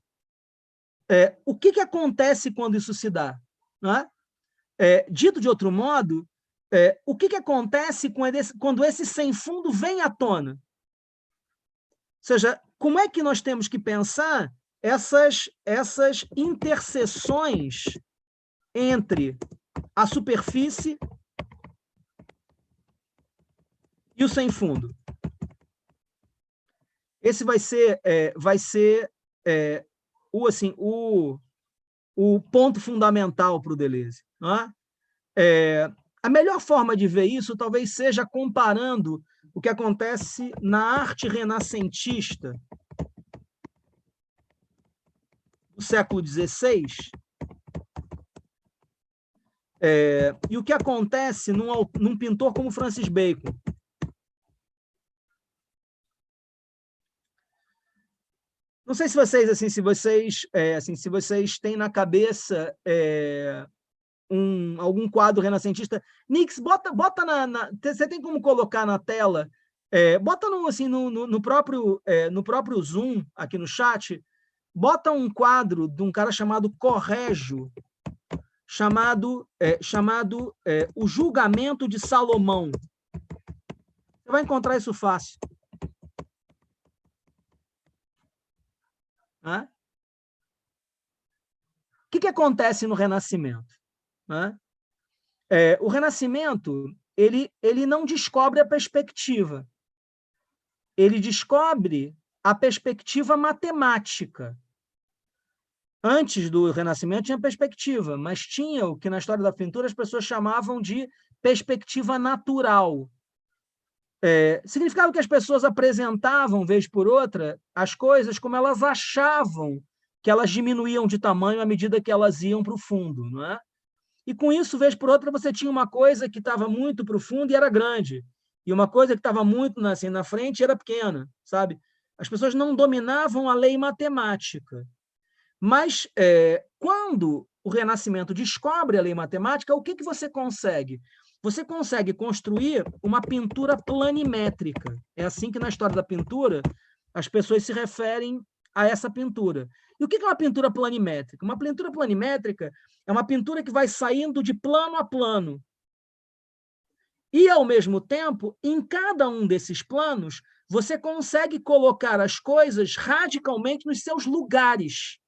O que acontece quando isso se dá? Né? Dito de outro modo, o que acontece quando esse sem fundo vem à tona? Ou seja, como é que nós temos que pensar essas interseções entre a superfície e o sem fundo? Esse vai ser o ponto fundamental para o Deleuze. Não é? A melhor forma de ver isso talvez seja comparando o que acontece na arte renascentista do século XVI e o que acontece num pintor como Francis Bacon. Não sei se vocês têm na cabeça algum quadro renascentista. Nix, bota você tem como colocar na tela? Bota no próprio Zoom, aqui no chat, bota um quadro de um cara chamado Corrégio, chamado O Julgamento de Salomão. Você vai encontrar isso fácil. O que acontece no Renascimento? O Renascimento ele não descobre a perspectiva. Ele descobre a perspectiva matemática. Antes do Renascimento tinha perspectiva, mas tinha o que na história da pintura as pessoas chamavam de perspectiva natural. Significava que as pessoas apresentavam, vez por outra, as coisas como elas achavam que elas diminuíam de tamanho à medida que elas iam para o fundo. Não é? E com isso, vez por outra, você tinha uma coisa que estava muito para o fundo e era grande, e uma coisa que estava muito na frente era pequena, sabe? As pessoas não dominavam a lei matemática. Mas, quando o Renascimento descobre a lei matemática, o que você consegue? Você consegue construir uma pintura planimétrica. É assim que, na história da pintura, as pessoas se referem a essa pintura. E o que é uma pintura planimétrica? Uma pintura planimétrica é uma pintura que vai saindo de plano a plano. E, ao mesmo tempo, em cada um desses planos, você consegue colocar as coisas radicalmente nos seus lugares.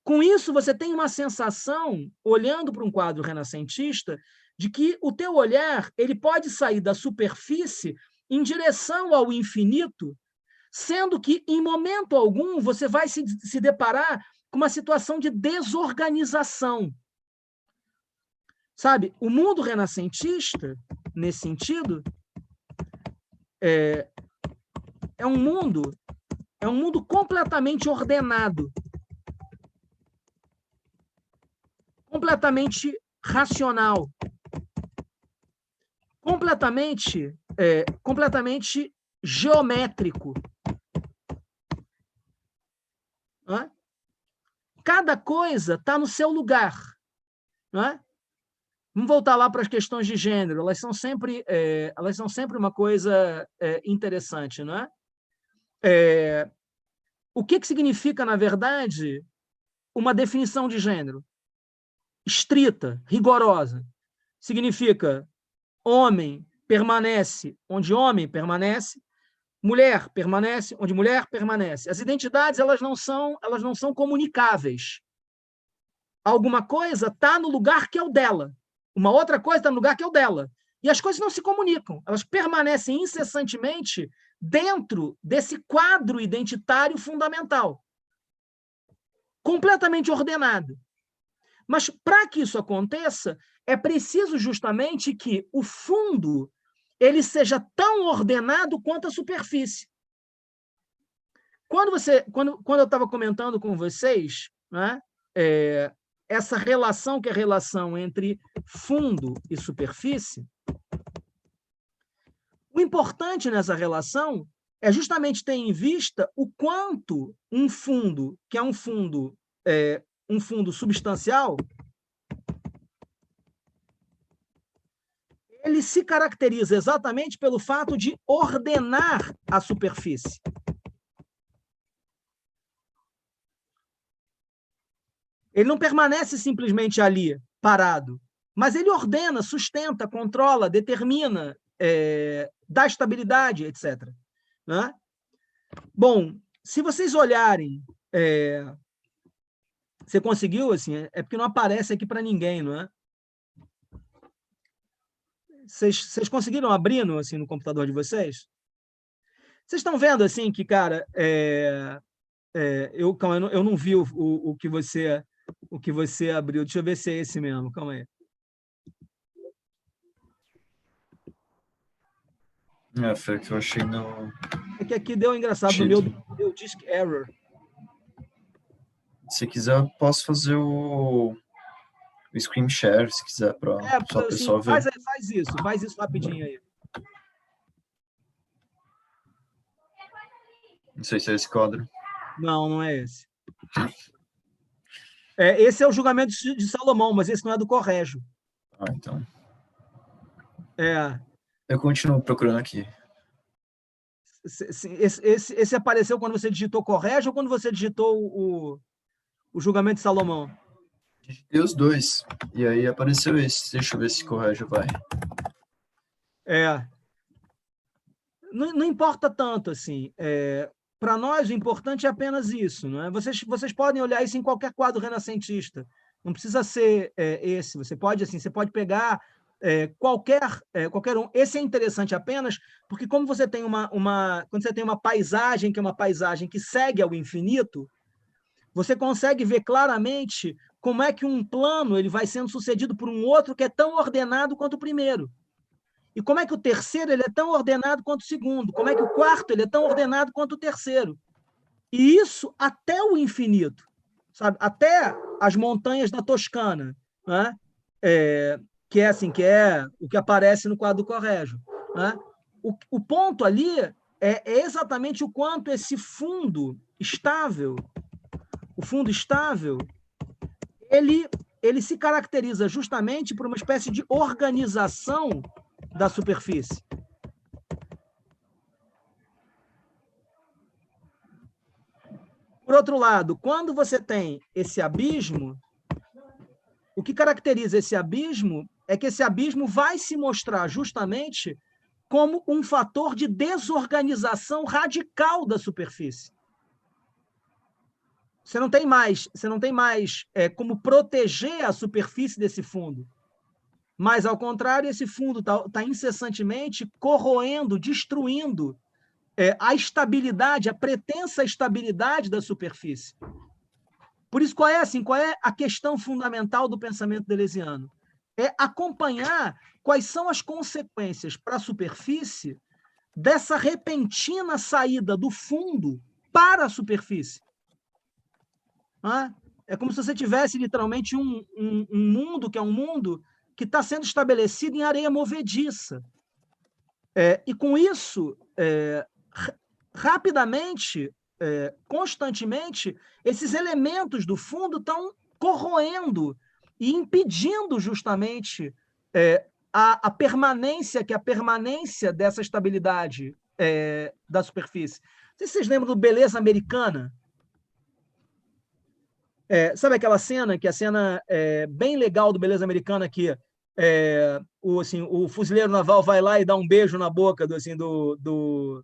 Com isso, você tem uma sensação, olhando para um quadro renascentista, de que o teu olhar ele pode sair da superfície em direção ao infinito, sendo que, em momento algum, você vai se deparar com uma situação de desorganização. Sabe, o mundo renascentista, nesse sentido, é um mundo completamente ordenado, completamente racional, completamente geométrico. Não é? Cada coisa está no seu lugar. Não é? Vamos voltar lá para as questões de gênero. Elas são sempre uma coisa interessante. Não é? O que significa, na verdade, uma definição de gênero? Estrita, rigorosa. Significa homem permanece onde homem permanece, mulher permanece onde mulher permanece. As identidades elas não são comunicáveis. Alguma coisa está no lugar que é o dela. Uma outra coisa está no lugar que é o dela. E as coisas não se comunicam. Elas permanecem incessantemente dentro desse quadro identitário fundamental. Completamente ordenado. Mas, para que isso aconteça, é preciso justamente que o fundo ele seja tão ordenado quanto a superfície. Quando eu estava comentando com vocês, né, essa relação que é a relação entre fundo e superfície, o importante nessa relação é justamente ter em vista o quanto um fundo, que é um fundo substancial, ele se caracteriza exatamente pelo fato de ordenar a superfície. Ele não permanece simplesmente ali, parado, mas ele ordena, sustenta, controla, determina, dá estabilidade, etc. Né? Bom, se vocês olharem... Você conseguiu, assim, é porque não aparece aqui para ninguém, não é? Vocês conseguiram abrir assim, no computador de vocês? Vocês estão vendo, assim, que, cara, eu não vi o que você abriu. Deixa eu ver se é esse mesmo. Calma aí. Foi o que eu achei no... É que aqui deu engraçado, no meu deu disk error. Se quiser, eu posso fazer o screen share, se quiser, para só o pessoal ver. Faz isso rapidinho aí. Não sei se é esse quadro. Não, não é esse. Esse é o julgamento de Salomão, mas esse não é do Corrégio. Ah, então. É. Eu continuo procurando aqui. Esse apareceu quando você digitou Corrégio ou quando você digitou o julgamento de Salomão? Digitei os dois. E aí apareceu esse. Deixa eu ver se Corrégio vai. Não importa tanto, assim. Para nós, o importante é apenas isso. Não é? Vocês podem olhar isso em qualquer quadro renascentista. Não precisa ser esse. Você pode pegar qualquer um. Esse é interessante apenas porque, como você tem quando você tem uma paisagem, que é uma paisagem que segue ao infinito, você consegue ver claramente como é que um plano ele vai sendo sucedido por um outro que é tão ordenado quanto o primeiro. E como é que o terceiro ele é tão ordenado quanto o segundo? Como é que o quarto ele é tão ordenado quanto o terceiro? E isso até o infinito, sabe? Até as montanhas da Toscana, né? Que é o que aparece no quadro do Corrégio. Né? O ponto ali é exatamente o quanto esse fundo estável, ele se caracteriza justamente por uma espécie de organização da superfície. Por outro lado, quando você tem esse abismo, o que caracteriza esse abismo é que esse abismo vai se mostrar justamente como um fator de desorganização radical da superfície. Você não tem mais como proteger a superfície desse fundo. Mas, ao contrário, esse fundo está incessantemente corroendo, destruindo a estabilidade, a pretensa estabilidade da superfície. Por isso, qual é a questão fundamental do pensamento deleuziano? É acompanhar quais são as consequências para a superfície dessa repentina saída do fundo para a superfície. É como se você tivesse, literalmente, um mundo que é um mundo que está sendo estabelecido em areia movediça. E, com isso, rapidamente, constantemente, esses elementos do fundo estão corroendo e impedindo justamente a permanência, que é a permanência dessa estabilidade da superfície. Não sei se vocês lembram do Beleza Americana. Sabe aquela cena, que é a cena bem legal do Beleza Americana, que o fuzileiro naval vai lá e dá um beijo na boca do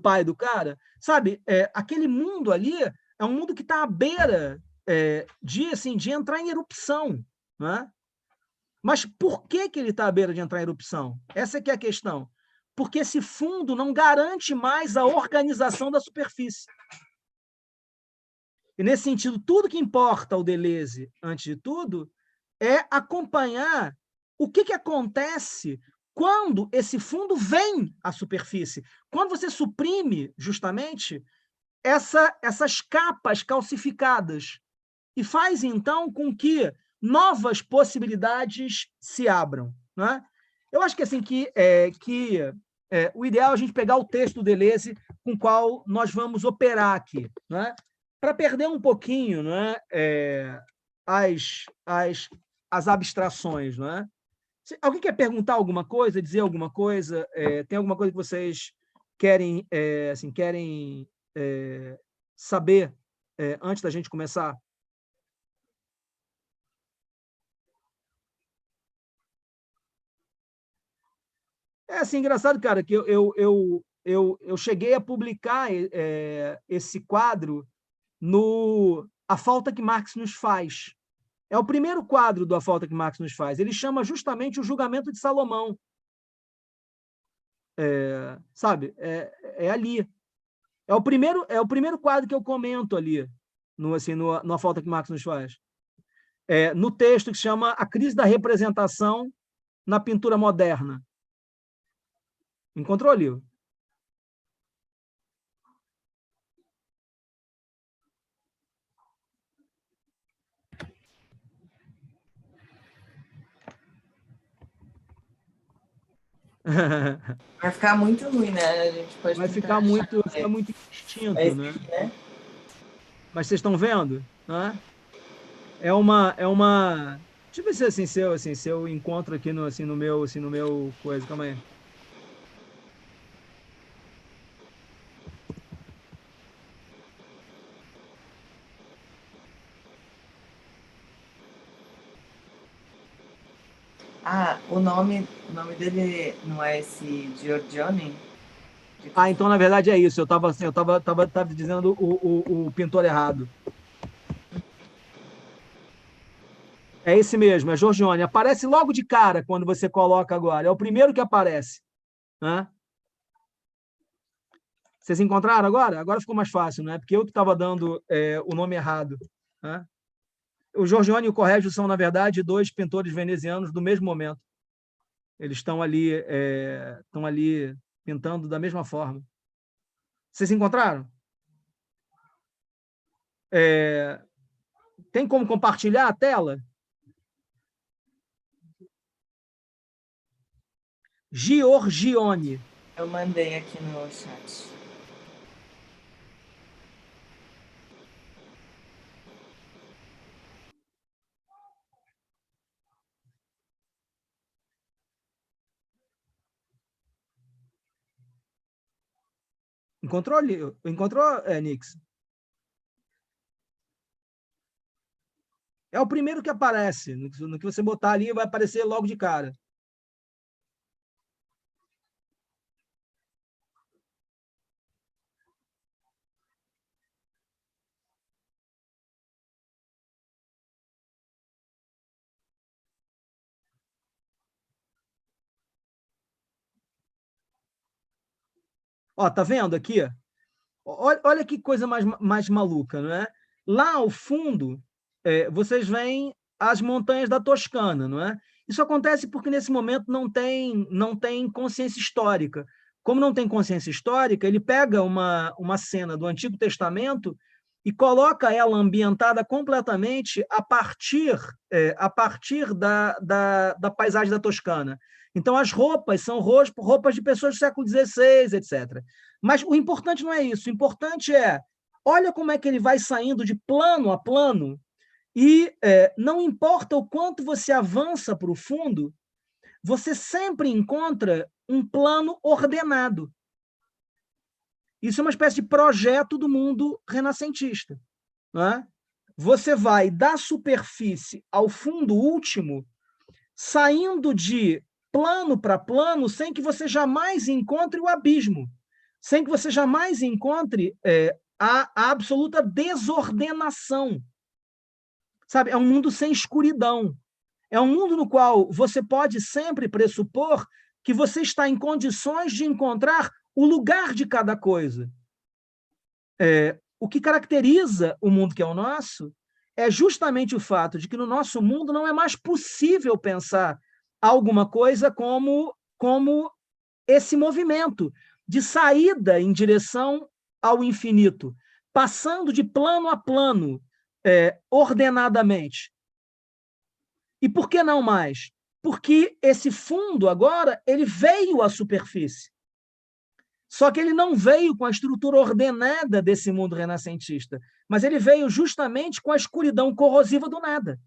pai do cara? Sabe? Aquele mundo ali é um mundo que está à beira de entrar em erupção. Né? Mas por que ele está à beira de entrar em erupção? Essa que é a questão. Porque esse fundo não garante mais a organização da superfície. E, nesse sentido, tudo que importa ao Deleuze, antes de tudo, é acompanhar o que acontece quando esse fundo vem à superfície. Quando você suprime, justamente, essas capas calcificadas e faz, então, com que novas possibilidades se abram. Né? Eu acho que, assim, o ideal é a gente pegar o texto do Deleuze com o qual nós vamos operar aqui, né? Para perder um pouquinho, né, as abstrações. Né? Alguém quer perguntar alguma coisa, dizer alguma coisa? Tem alguma coisa que vocês querem saber antes da gente começar? Assim, engraçado, cara, que eu cheguei a publicar esse quadro no A Falta que Marx nos Faz. É o primeiro quadro do A Falta que Marx nos Faz. Ele chama justamente o Julgamento de Salomão. Sabe? Ali. É o primeiro quadro que eu comento ali, no A Falta que Marx nos Faz. No texto que se chama A Crise da Representação na Pintura Moderna. Encontrou o livro? Vai ficar muito ruim, né? A gente pode vai ficar muito distinto, né? Mas vocês estão vendo? Né? É uma... Deixa eu ver se eu encontro aqui no meu coisa. Calma aí. O nome dele não é esse Giorgione? Então, na verdade, é isso. Eu estava dizendo o pintor errado. É esse mesmo, é Giorgione. Aparece logo de cara quando você coloca agora. É o primeiro que aparece. Né? Vocês encontraram agora? Agora ficou mais fácil, né? Porque eu que estava dando o nome errado. Né? O Giorgione e o Correggio são, na verdade, dois pintores venezianos do mesmo momento. Eles estão ali pintando da mesma forma. Vocês encontraram? Tem como compartilhar a tela? Giorgione. Eu mandei aqui no chat. Encontrou, Nix? É o primeiro que aparece. No que você botar ali, vai aparecer logo de cara. Ó, tá vendo aqui? Olha que coisa mais maluca, não é? Lá ao fundo, vocês veem as montanhas da Toscana, não é? Isso acontece porque, nesse momento, não tem consciência histórica. Como não tem consciência histórica, ele pega uma cena do Antigo Testamento e coloca ela ambientada completamente a partir da paisagem da Toscana. Então, as roupas são roupas de pessoas do século XVI, etc. Mas o importante não é isso. O importante é, olha como é que ele vai saindo de plano a plano, e não importa o quanto você avança para o fundo, você sempre encontra um plano ordenado. Isso é uma espécie de projeto do mundo renascentista. Não é? Você vai da superfície ao fundo último, saindo de plano para plano, sem que você jamais encontre o abismo, sem que você jamais encontre a absoluta desordenação. Sabe? É um mundo sem escuridão. É um mundo no qual você pode sempre pressupor que você está em condições de encontrar o lugar de cada coisa. O que caracteriza o mundo que é o nosso é justamente o fato de que no nosso mundo não é mais possível pensar alguma coisa como esse movimento de saída em direção ao infinito, passando de plano a plano, ordenadamente. E por que não mais? Porque esse fundo agora ele veio à superfície. Só que ele não veio com a estrutura ordenada desse mundo renascentista, mas ele veio justamente com a escuridão corrosiva do nada,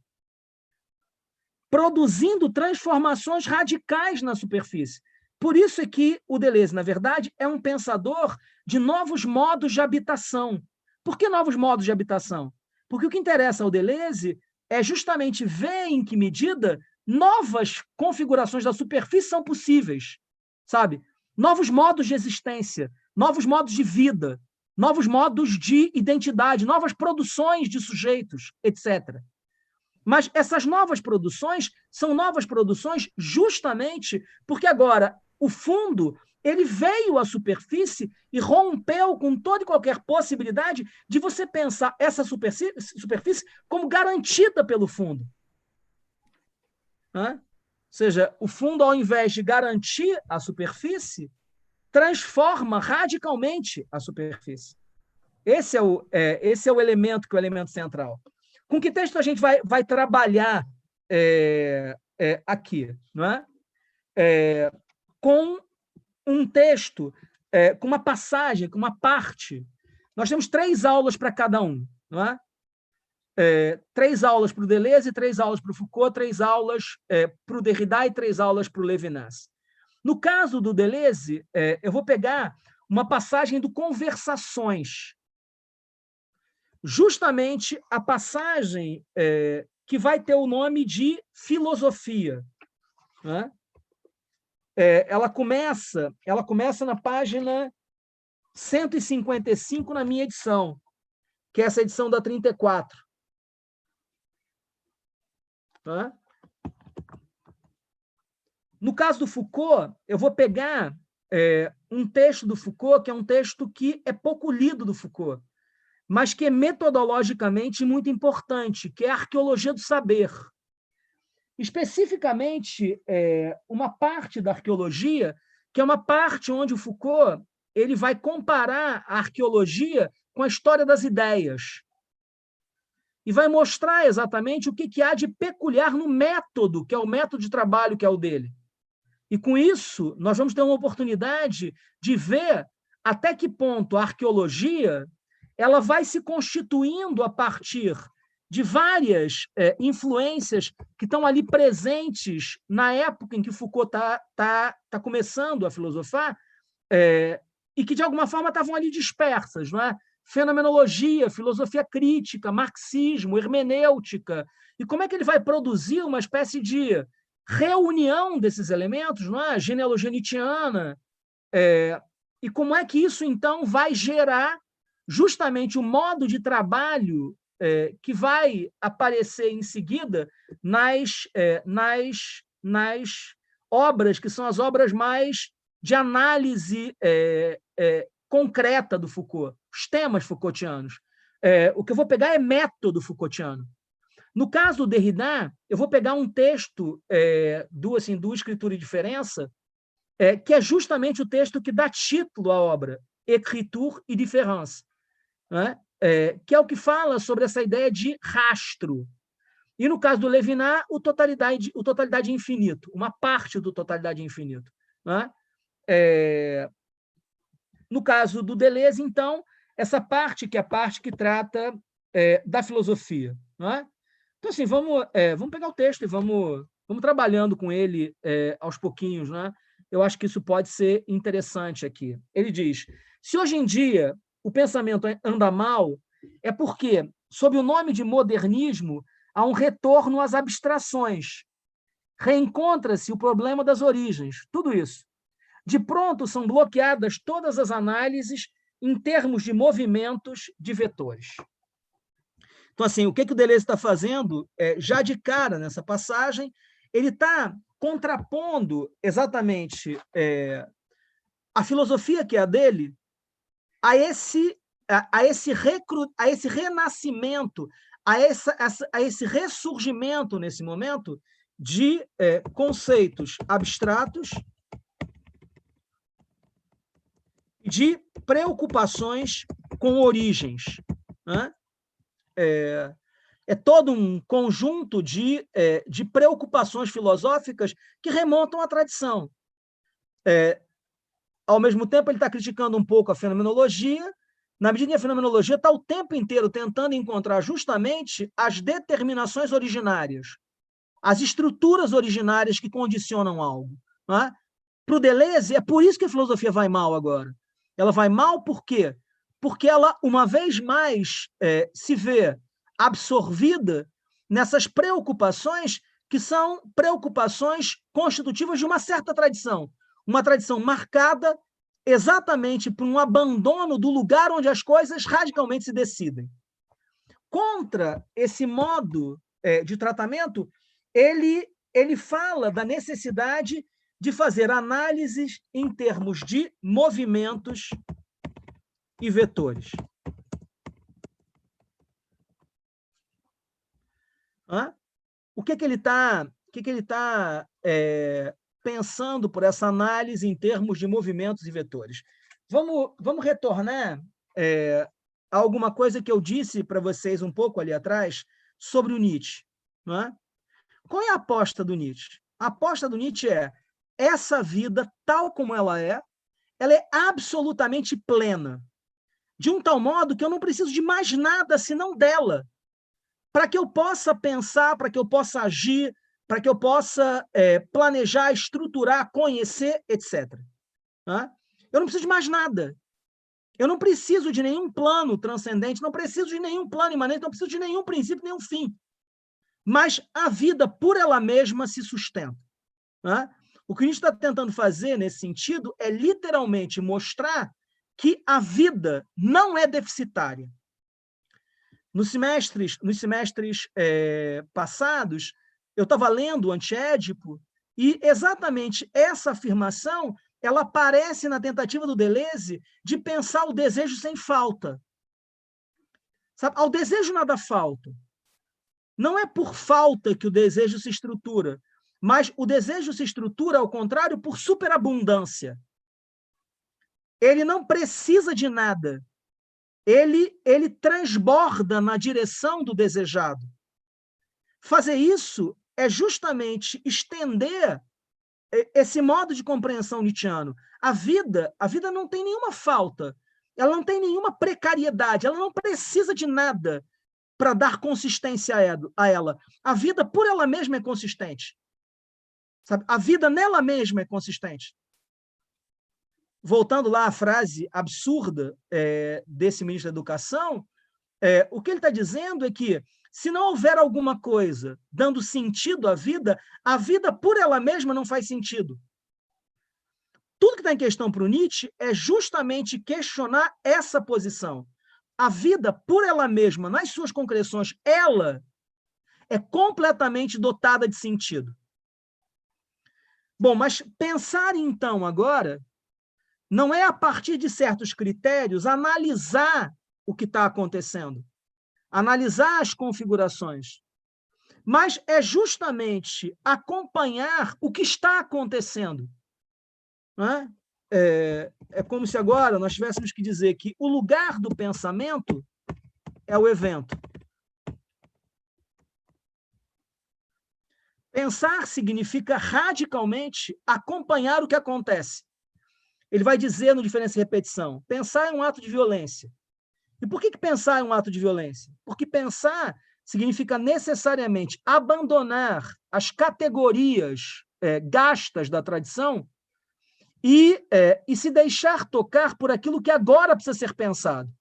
produzindo transformações radicais na superfície. Por isso é que o Deleuze, na verdade, é um pensador de novos modos de habitação. Por que novos modos de habitação? Porque o que interessa ao Deleuze é justamente ver em que medida novas configurações da superfície são possíveis, sabe? Novos modos de existência, novos modos de vida, novos modos de identidade, novas produções de sujeitos, etc. Mas essas novas produções são novas produções justamente porque agora o fundo ele veio à superfície e rompeu com toda e qualquer possibilidade de você pensar essa superfície como garantida pelo fundo. Ou seja, o fundo, ao invés de garantir a superfície, transforma radicalmente a superfície. Esse é o elemento que é o elemento central. Com que texto a gente vai trabalhar aqui? Não é? Com um texto, com uma passagem, com uma parte. Nós temos 3 aulas para cada um. Não é? 3 aulas para o Deleuze, 3 aulas para o Foucault, 3 aulas para o Derrida e 3 aulas para o Levinas. No caso do Deleuze, eu vou pegar uma passagem do Conversações, justamente a passagem que vai ter o nome de Filosofia. Né? Ela começa na página 155 na minha edição, que é essa edição da 34. Tá? No caso do Foucault, eu vou pegar um texto do Foucault, que é um texto que é pouco lido do Foucault, mas que é metodologicamente muito importante, que é a Arqueologia do Saber. Especificamente, uma parte da arqueologia, que é uma parte onde o Foucault ele vai comparar a arqueologia com a história das ideias. E vai mostrar exatamente o que há de peculiar no método, que é o método de trabalho que é o dele. E, com isso, nós vamos ter uma oportunidade de ver até que ponto a arqueologia ela vai se constituindo a partir de várias influências que estão ali presentes na época em que Foucault tá começando a filosofar e que, de alguma forma, estavam ali dispersas, não é? Fenomenologia, filosofia crítica, marxismo, hermenêutica. E como é que ele vai produzir uma espécie de reunião desses elementos, não é? A genealogia nietzschiana. E como é que isso, então, vai gerar justamente o modo de trabalho que vai aparecer em seguida nas obras, que são as obras mais de análise concreta do Foucault, os temas Foucaultianos. O que eu vou pegar é método Foucaultiano. No caso do Derrida, eu vou pegar um texto do Escritura e Diferença, que é justamente o texto que dá título à obra, Écriture et Différence. Né? que é o que fala sobre essa ideia de rastro. E, no caso do Levinas, o totalidade infinito, uma parte do totalidade infinito. Né? No caso do Deleuze, então, essa parte que é a parte que trata da filosofia. Né? Então, assim, vamos pegar o texto e vamos trabalhando com ele aos pouquinhos. Né? Eu acho que isso pode ser interessante aqui. Ele diz, se hoje em dia o pensamento anda mal, é porque, sob o nome de modernismo, há um retorno às abstrações. Reencontra-se o problema das origens, tudo isso. De pronto, são bloqueadas todas as análises em termos de movimentos de vetores. Então, assim, o que o Deleuze está fazendo, já de cara nessa passagem, ele está contrapondo exatamente a filosofia que é a dele a esse renascimento, a esse ressurgimento, nesse momento, de conceitos abstratos e de preocupações com origens. Né? É todo um conjunto de preocupações filosóficas que remontam à tradição. Ao mesmo tempo, ele está criticando um pouco a fenomenologia, na medida que a fenomenologia está o tempo inteiro tentando encontrar justamente as determinações originárias, as estruturas originárias que condicionam algo. Né? Para o Deleuze, é por isso que a filosofia vai mal agora. Ela vai mal por quê? Porque ela, uma vez mais, se vê absorvida nessas preocupações que são preocupações constitutivas de uma certa tradição, uma tradição marcada exatamente por um abandono do lugar onde as coisas radicalmente se decidem. Contra esse modo de tratamento, ele fala da necessidade de fazer análises em termos de movimentos e vetores. O que ele está pensando por essa análise em termos de movimentos e vetores? Vamos retornar a alguma coisa que eu disse para vocês um pouco ali atrás sobre o Nietzsche. Não é? Qual é a aposta do Nietzsche? A aposta do Nietzsche é essa vida, tal como ela é absolutamente plena, de um tal modo que eu não preciso de mais nada senão dela, para que eu possa pensar, para que eu possa agir, para que eu possa planejar, estruturar, conhecer, etc. Eu não preciso de mais nada. Eu não preciso de nenhum plano transcendente, não preciso de nenhum plano imanente, não preciso de nenhum princípio, nenhum fim. Mas a vida, por ela mesma, se sustenta. O que a gente está tentando fazer, nesse sentido, é literalmente mostrar que a vida não é deficitária. Nos semestres passados, eu estava lendo o Antiédipo e exatamente essa afirmação ela aparece na tentativa do Deleuze de pensar o desejo sem falta. Sabe? Ao desejo nada falta. Não é por falta que o desejo se estrutura, mas o desejo se estrutura, ao contrário, por superabundância. Ele não precisa de nada. Ele transborda na direção do desejado. Fazer isso é justamente estender esse modo de compreensão nietzschiano. A vida não tem nenhuma falta, ela não tem nenhuma precariedade, ela não precisa de nada para dar consistência a ela. A vida, por ela mesma, é consistente. Sabe? A vida nela mesma é consistente. Voltando lá à frase absurda desse ministro da Educação, o que ele está dizendo é que, se não houver alguma coisa dando sentido à vida, a vida por ela mesma não faz sentido. Tudo que está em questão para o Nietzsche é justamente questionar essa posição. A vida por ela mesma, nas suas concreções, ela é completamente dotada de sentido. Bom, mas pensar então agora não é, a partir de certos critérios, analisar o que está acontecendo, analisar as configurações, mas é justamente acompanhar o que está acontecendo. Não é como se agora nós tivéssemos que dizer que o lugar do pensamento é o evento. Pensar significa radicalmente acompanhar o que acontece. Ele vai dizer no Diferença e Repetição, pensar é um ato de violência. E por que pensar é um ato de violência? Porque pensar significa necessariamente abandonar as categorias gastas da tradição e se deixar tocar por aquilo que agora precisa ser pensado.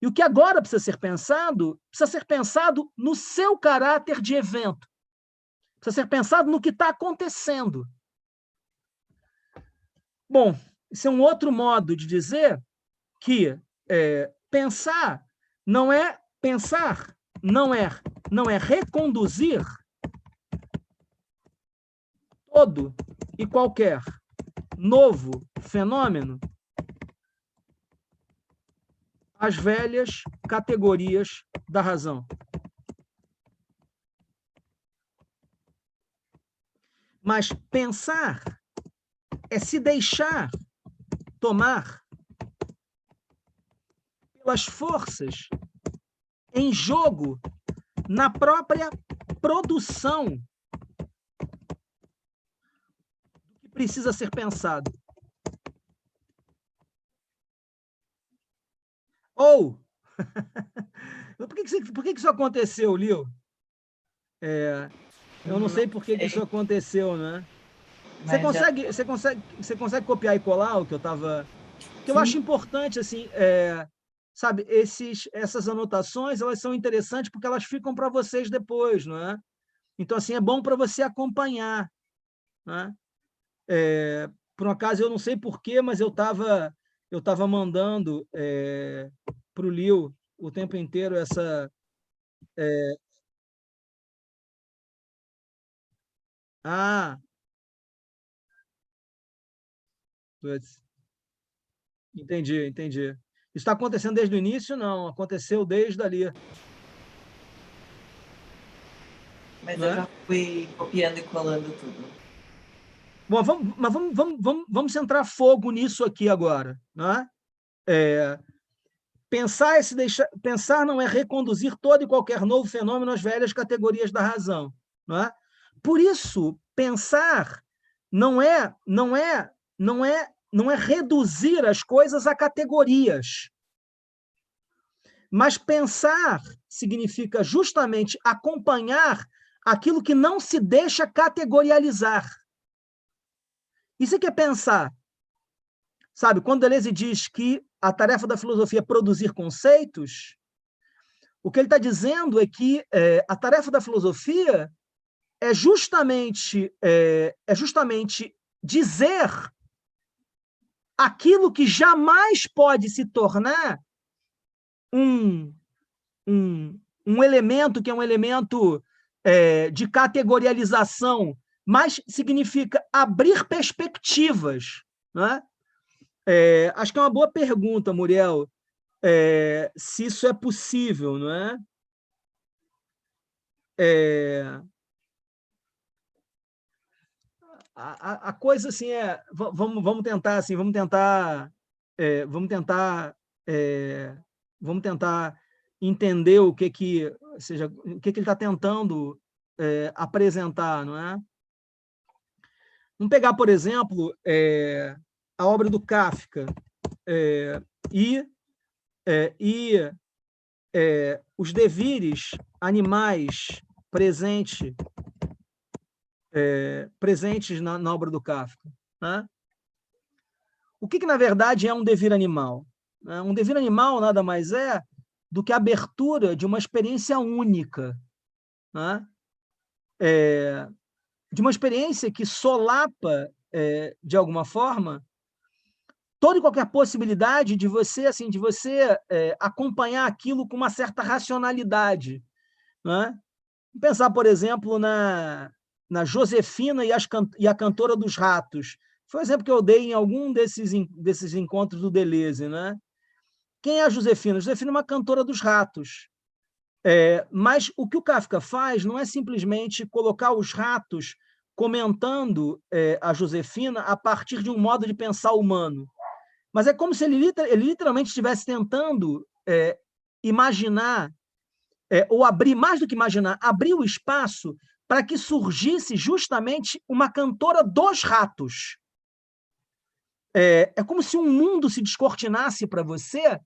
E o que agora precisa ser pensado no seu caráter de evento. Precisa ser pensado no que está acontecendo. Bom, esse é um outro modo de dizer que pensar não é reconduzir todo e qualquer novo fenômeno às velhas categorias da razão. Mas pensar é se deixar tomar pelas forças em jogo na própria produção do que precisa ser pensado. Ou, por que isso aconteceu, Lio? Eu não sei por que isso aconteceu, né? Você consegue copiar e colar o que eu estava... Que eu acho importante, assim, sabe, essas anotações, elas são interessantes porque elas ficam para vocês depois, não é? Então, assim, é bom para você acompanhar, né? Por um acaso, eu não sei porquê, mas eu estava mandando para o Lio o tempo inteiro essa... Putz. Entendi. Isso está acontecendo desde o início? Não, aconteceu desde ali. Mas eu já fui copiando e colando tudo. Bom, vamos centrar fogo nisso aqui agora, né? Pensar não é reconduzir todo e qualquer novo fenômeno às velhas categorias da razão, não é? Por isso, pensar não é reduzir as coisas a categorias. Mas pensar significa justamente acompanhar aquilo que não se deixa categorializar. Isso é que é pensar. Sabe, quando Deleuze diz que a tarefa da filosofia é produzir conceitos, o que ele está dizendo é que a tarefa da filosofia é justamente dizer aquilo que jamais pode se tornar um elemento que é um elemento de categorialização, mas significa abrir perspectivas, não é? Acho que é uma boa pergunta, Muriel, se isso é possível, não é? A coisa assim vamos tentar entender o que ele está tentando apresentar, não é? Vamos pegar, por exemplo, a obra do Kafka e os devires animais presentes na obra do Kafka, né? O que na verdade é um devir animal? Um devir animal nada mais é do que a abertura de uma experiência única, né? De uma experiência que solapa, de alguma forma, toda e qualquer possibilidade de você acompanhar aquilo com uma certa racionalidade, né? Pensar, por exemplo, na Josefina e a Cantora dos Ratos. Foi um exemplo que eu dei em algum desses encontros do Deleuze, né? Quem é a Josefina? A Josefina é uma cantora dos ratos. Mas o que o Kafka faz não é simplesmente colocar os ratos comentando a Josefina a partir de um modo de pensar humano, mas é como se ele literalmente estivesse tentando imaginar, ou abrir, mais do que imaginar, abrir o espaço para que surgisse justamente uma cantora dos ratos. É como se um mundo se descortinasse para você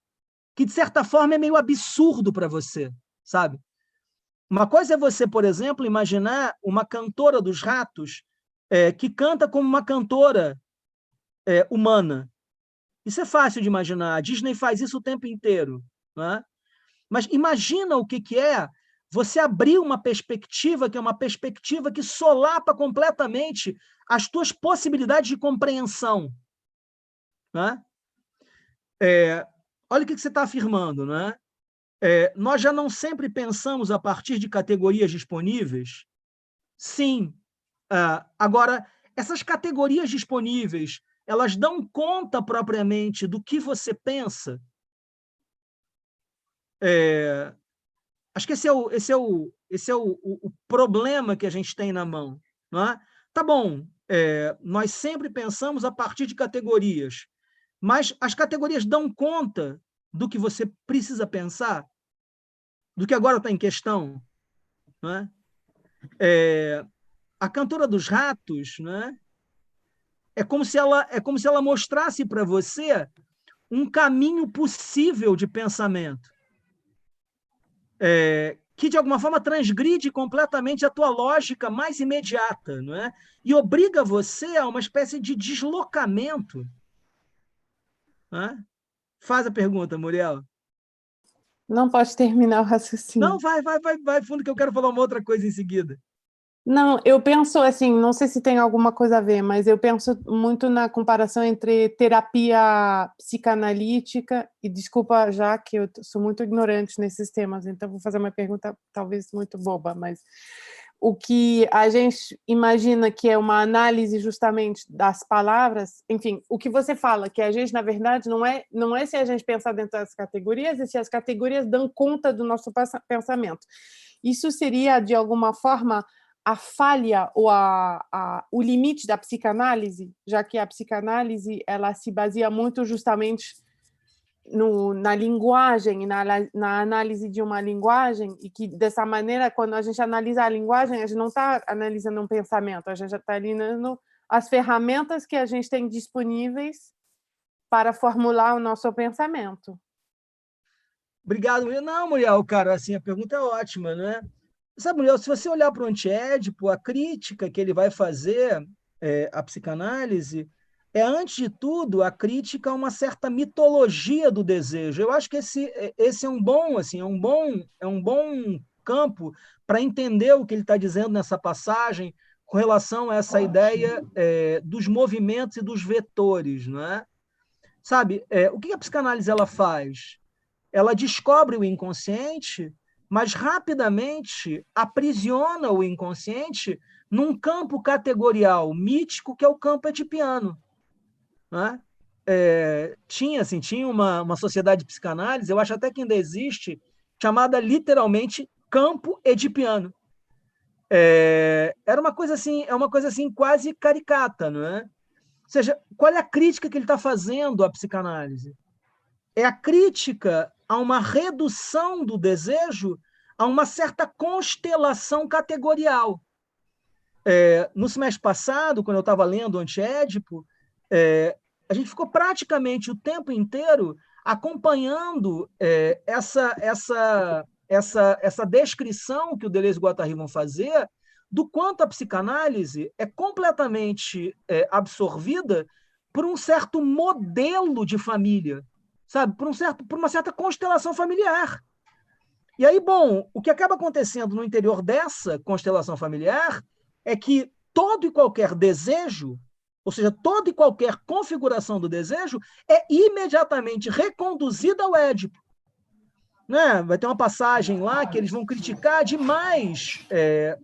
que, de certa forma, é meio absurdo para você, sabe? Uma coisa é você, por exemplo, imaginar uma cantora dos ratos que canta como uma cantora humana. Isso é fácil de imaginar. A Disney faz isso o tempo inteiro, né? Mas imagina o que é você abrir uma perspectiva que é uma perspectiva que solapa completamente as tuas possibilidades de compreensão, né? Olha o que você está afirmando, né? Nós já não sempre pensamos a partir de categorias disponíveis? Sim. Agora, essas categorias disponíveis, elas dão conta propriamente do que você pensa? Acho que esse é o problema que a gente tem na mão, não é? Tá bom, nós sempre pensamos a partir de categorias, mas as categorias dão conta do que você precisa pensar, do que agora está em questão, não é? A cantora dos ratos, né? É como se ela mostrasse para você um caminho possível de pensamento, que, de alguma forma, transgride completamente a tua lógica mais imediata, não é? E obriga você a uma espécie de deslocamento. Não é? Faz a pergunta, Muriel. Não pode terminar o raciocínio. Não, vai fundo, que eu quero falar uma outra coisa em seguida. Não, eu penso assim, não sei se tem alguma coisa a ver, mas eu penso muito na comparação entre terapia psicanalítica, e desculpa já que eu sou muito ignorante nesses temas, então vou fazer uma pergunta talvez muito boba, mas o que a gente imagina que é uma análise justamente das palavras, enfim, o que você fala, que a gente, na verdade, não é se a gente pensar dentro das categorias, e se as categorias dão conta do nosso pensamento. Isso seria, de alguma forma, a falha ou o limite da psicanálise, já que a psicanálise ela se baseia muito justamente na linguagem e na análise de uma linguagem, e que, dessa maneira, quando a gente analisa a linguagem, a gente não está analisando um pensamento, a gente já está analisando as ferramentas que a gente tem disponíveis para formular o nosso pensamento. Obrigado, Muriel. Não, Muriel, cara, assim, a pergunta é ótima, né? Sabe, Muriel, se você olhar para o Antiédipo, a crítica que ele vai fazer à psicanálise antes de tudo, a crítica a uma certa mitologia do desejo. Eu acho que esse é um bom, assim, é um bom campo para entender o que ele está dizendo nessa passagem com relação a essa ideia dos movimentos e dos vetores, não é? Sabe, o que a psicanálise ela faz? Ela descobre o inconsciente, mas rapidamente aprisiona o inconsciente num campo categorial mítico que é o campo edipiano. Né? Tinha uma sociedade de psicanálise, eu acho até que ainda existe, chamada literalmente campo edipiano. Era uma coisa assim quase caricata, não é? Ou seja, qual é a crítica que ele está fazendo à psicanálise? É a crítica a uma redução do desejo a uma certa constelação categorial. No semestre passado, quando eu estava lendo o Antiédipo, a gente ficou praticamente o tempo inteiro acompanhando essa descrição que o Deleuze e o Guattari vão fazer do quanto a psicanálise é completamente absorvida por um certo modelo de família, sabe? Por uma certa constelação familiar. E aí, bom, o que acaba acontecendo no interior dessa constelação familiar é que todo e qualquer desejo, ou seja, toda e qualquer configuração do desejo, é imediatamente reconduzida ao Édipo. Né? Vai ter uma passagem lá que eles vão criticar demais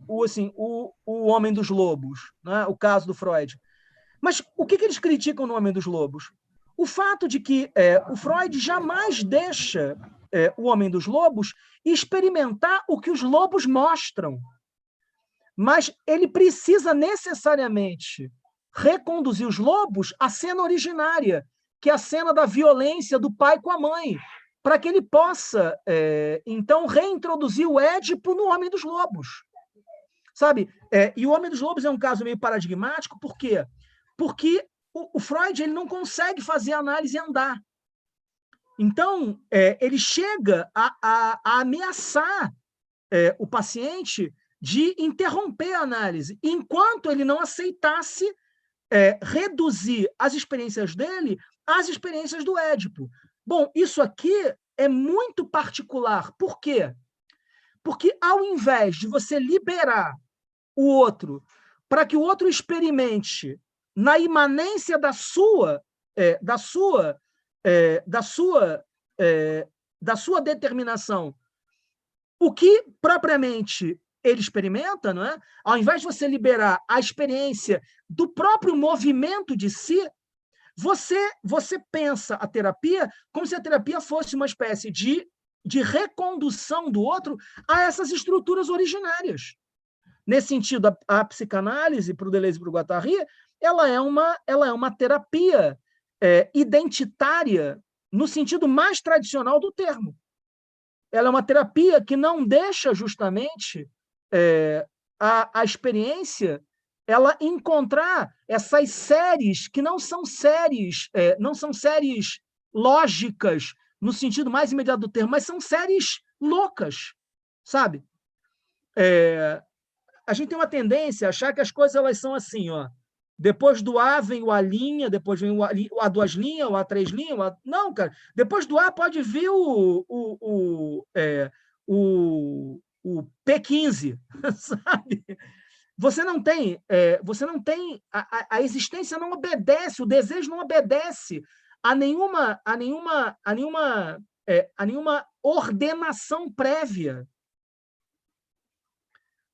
o Homem dos Lobos, né? O caso do Freud. Mas o que eles criticam no Homem dos Lobos? O fato de que o Freud jamais deixa o Homem dos Lobos experimentar o que os lobos mostram. Mas ele precisa necessariamente reconduzir os lobos à cena originária, que é a cena da violência do pai com a mãe. para que ele possa, então, reintroduzir o Édipo no Homem dos Lobos. Sabe? E o Homem dos Lobos é um caso meio paradigmático, por quê? Porque o Freud ele não consegue fazer a análise andar. Então, ele chega a ameaçar o paciente de interromper a análise, enquanto ele não aceitasse reduzir as experiências dele às experiências do Édipo. Bom, isso aqui é muito particular. Por quê? Porque, ao invés de você liberar o outro para que o outro experimente na imanência da sua determinação o que propriamente ele experimenta, não é? Ao invés de você liberar a experiência do próprio movimento de si, você pensa a terapia como se a terapia fosse uma espécie de recondução do outro a essas estruturas originárias. Nesse sentido, a psicanálise, para o Deleuze e para o Guattari, ela é uma terapia identitária no sentido mais tradicional do termo. Ela é uma terapia que não deixa justamente a experiência ela encontrar essas séries que não são séries lógicas no sentido mais imediato do termo, mas são séries loucas, sabe? A gente tem uma tendência a achar que as coisas elas são assim, ó. Depois do A vem o A', depois vem o A2', o A3', Não, cara. Depois do A pode vir o P15, sabe? Você não tem a existência não obedece, o desejo não obedece a nenhuma ordenação prévia.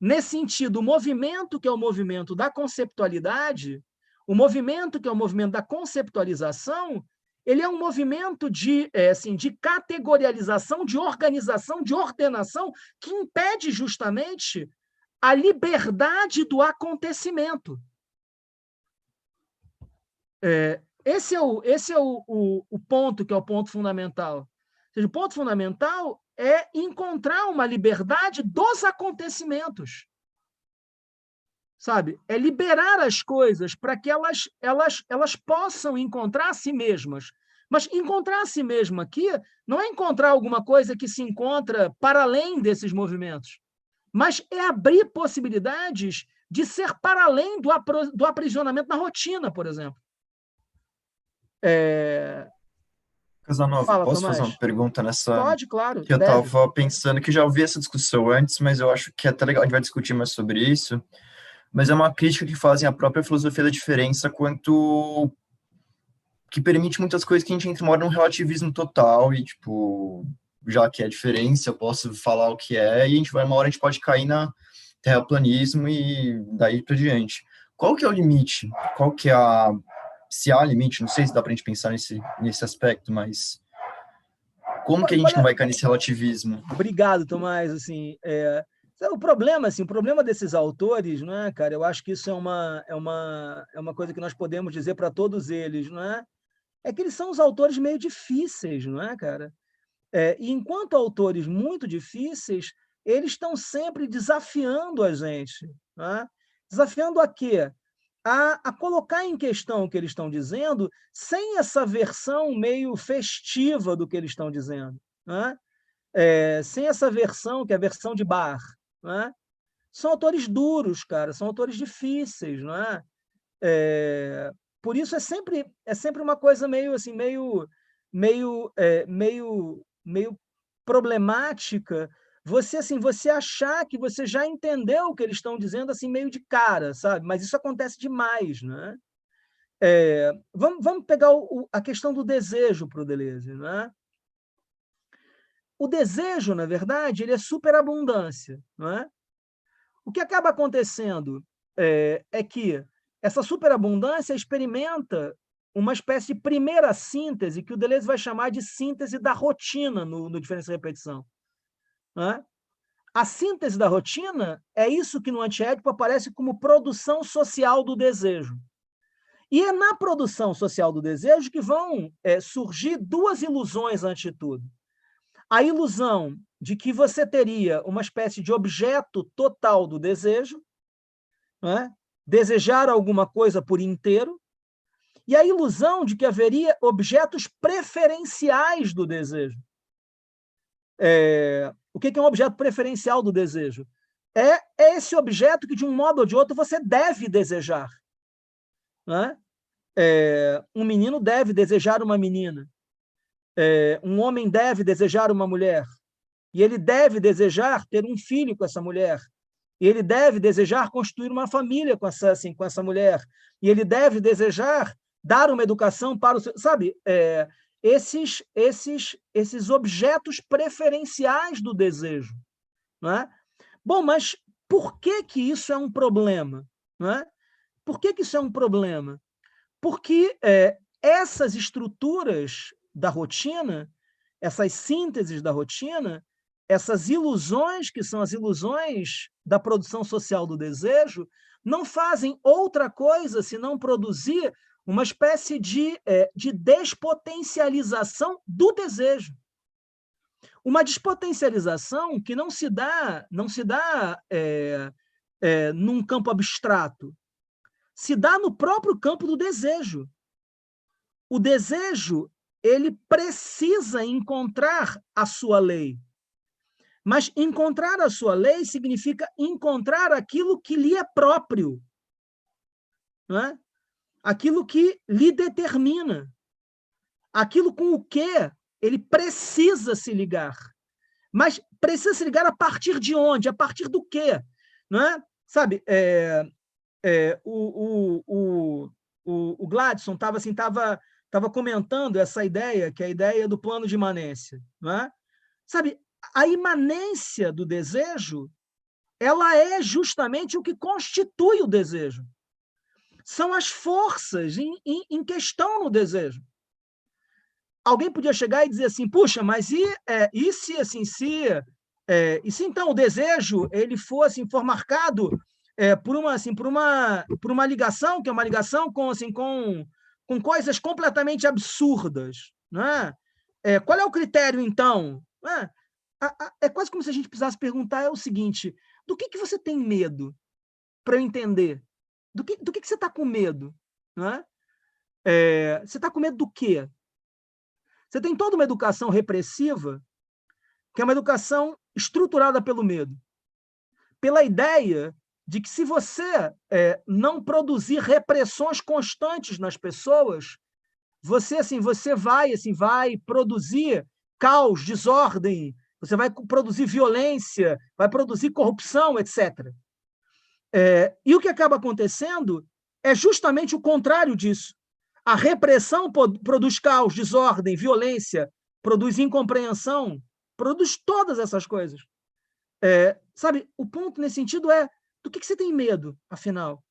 Nesse sentido, o movimento que é o movimento da conceptualidade, o movimento que é o movimento da conceptualização, ele é um movimento de categorialização, de organização, de ordenação, que impede justamente a liberdade do acontecimento. Esse é o ponto que é o ponto fundamental. Ou seja, o ponto fundamental é encontrar uma liberdade dos acontecimentos. Sabe? É liberar as coisas para que elas possam encontrar a si mesmas. Mas encontrar a si mesmo aqui não é encontrar alguma coisa que se encontra para além desses movimentos, mas é abrir possibilidades de ser para além do aprisionamento na rotina, por exemplo. Casanova, posso fazer uma pergunta nessa? Pode, claro. Que eu estava pensando que já ouvi essa discussão antes, mas eu acho que é até legal, a gente vai discutir mais sobre isso, mas é uma crítica que fazem à própria filosofia da diferença quanto que permite muitas coisas que a gente mora num relativismo total e, tipo, já que é diferença, eu posso falar o que é, e uma hora a gente pode cair na terraplanismo e daí para diante. Qual que é o limite? Qual que é se há limite, não sei se dá para a gente pensar nesse aspecto, mas como que a gente não vai cair nesse relativismo? Obrigado, Tomás. Assim, o problema desses autores, não é, cara? Eu acho que isso é uma coisa que nós podemos dizer para todos eles, não é? É que eles são os autores meio difíceis, não é, cara? E enquanto autores muito difíceis, eles estão sempre desafiando a gente, não é? Desafiando a quê? A colocar em questão o que eles estão dizendo sem essa versão meio festiva do que eles estão dizendo, né? Sem essa versão, que é a versão de bar. Né? São autores duros, cara, são autores difíceis. Não é? Por isso é sempre uma coisa meio assim, meio problemática você achar que você já entendeu o que eles estão dizendo assim meio de cara, sabe? Mas isso acontece demais, né? Vamos pegar a questão do desejo para o Deleuze, né? O desejo, na verdade, ele é superabundância, não é? O que acaba acontecendo é que essa superabundância experimenta uma espécie de primeira síntese que o Deleuze vai chamar de síntese da rotina no Diferença e Repetição. Né? A síntese da rotina é isso que no Antiédipo aparece como produção social do desejo. E é na produção social do desejo que vão surgir duas ilusões antes de tudo. a ilusão de que você teria uma espécie de objeto total do desejo, não é? Desejar alguma coisa por inteiro, e a ilusão de que haveria objetos preferenciais do desejo. O que é um objeto preferencial do desejo? É esse objeto que, de um modo ou de outro, você deve desejar. Não é? Um menino deve desejar uma menina. Um homem deve desejar uma mulher. E ele deve desejar ter um filho com essa mulher. E ele deve desejar construir uma família com essa mulher. E ele deve desejar dar uma educação para o seu... Sabe, esses objetos preferenciais do desejo. Não é? Bom, mas por que isso é um problema? Não é? Por que isso é um problema? Porque essas estruturas da rotina, essas sínteses da rotina, essas ilusões, que são as ilusões da produção social do desejo, não fazem outra coisa senão produzir uma espécie de despotencialização do desejo. Uma despotencialização que não se dá num campo abstrato, se dá no próprio campo do desejo. O desejo, ele precisa encontrar a sua lei. Mas encontrar a sua lei significa encontrar aquilo que lhe é próprio, não é? Aquilo que lhe determina, aquilo com o que ele precisa se ligar. Mas precisa se ligar a partir de onde? A partir do quê? Não é? Sabe, o Gladson estava comentando essa ideia, que é a ideia do plano de imanência. Não é? Sabe, a imanência do desejo, ela é justamente o que constitui o desejo. São as forças em questão no desejo. Alguém podia chegar e dizer assim, puxa, mas e se então o desejo ele for marcado por uma ligação, que é uma ligação com coisas completamente absurdas, não é? Qual é o critério, então? É quase como se a gente precisasse perguntar o seguinte, do que você tem medo? Para eu entender. Do que você está com medo? Não é? Você está com medo do quê? Você tem toda uma educação repressiva, que é uma educação estruturada pelo medo. Pela ideia de que se você não produzir repressões constantes nas pessoas, você vai produzir caos, desordem, você vai produzir violência, vai produzir corrupção, etc. E o que acaba acontecendo é justamente o contrário disso. A repressão produz caos, desordem, violência, produz incompreensão, produz todas essas coisas. Sabe, o ponto nesse sentido é do que você tem medo, afinal?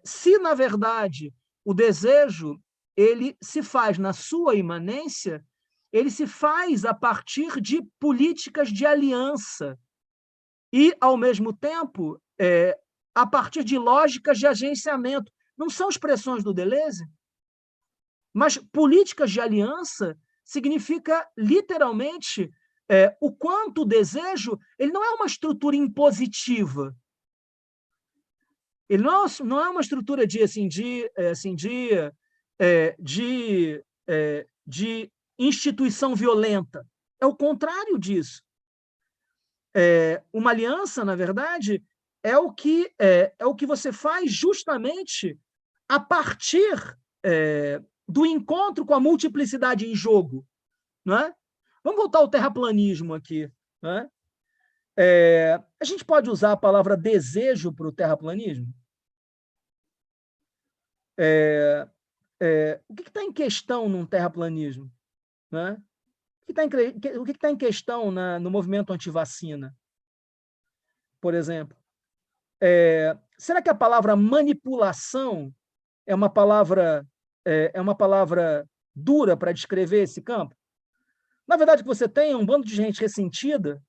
Se, na verdade, o desejo ele se faz na sua imanência, ele se faz a partir de políticas de aliança e, ao mesmo tempo, a partir de lógicas de agenciamento. Não são expressões do Deleuze, mas políticas de aliança significa, literalmente, o quanto o desejo ele não é uma estrutura impositiva. Ele não é uma estrutura de instituição violenta. É o contrário disso. Uma aliança, na verdade, é o que você faz justamente a partir do encontro com a multiplicidade em jogo. Não é? Vamos voltar ao terraplanismo aqui. Não é? A gente pode usar a palavra desejo para o terraplanismo? O que está em questão num terraplanismo? Não é? O que está em questão no movimento antivacina, por exemplo? Será que a palavra manipulação é uma palavra dura para descrever esse campo? Na verdade, o que você tem é um bando de gente ressentida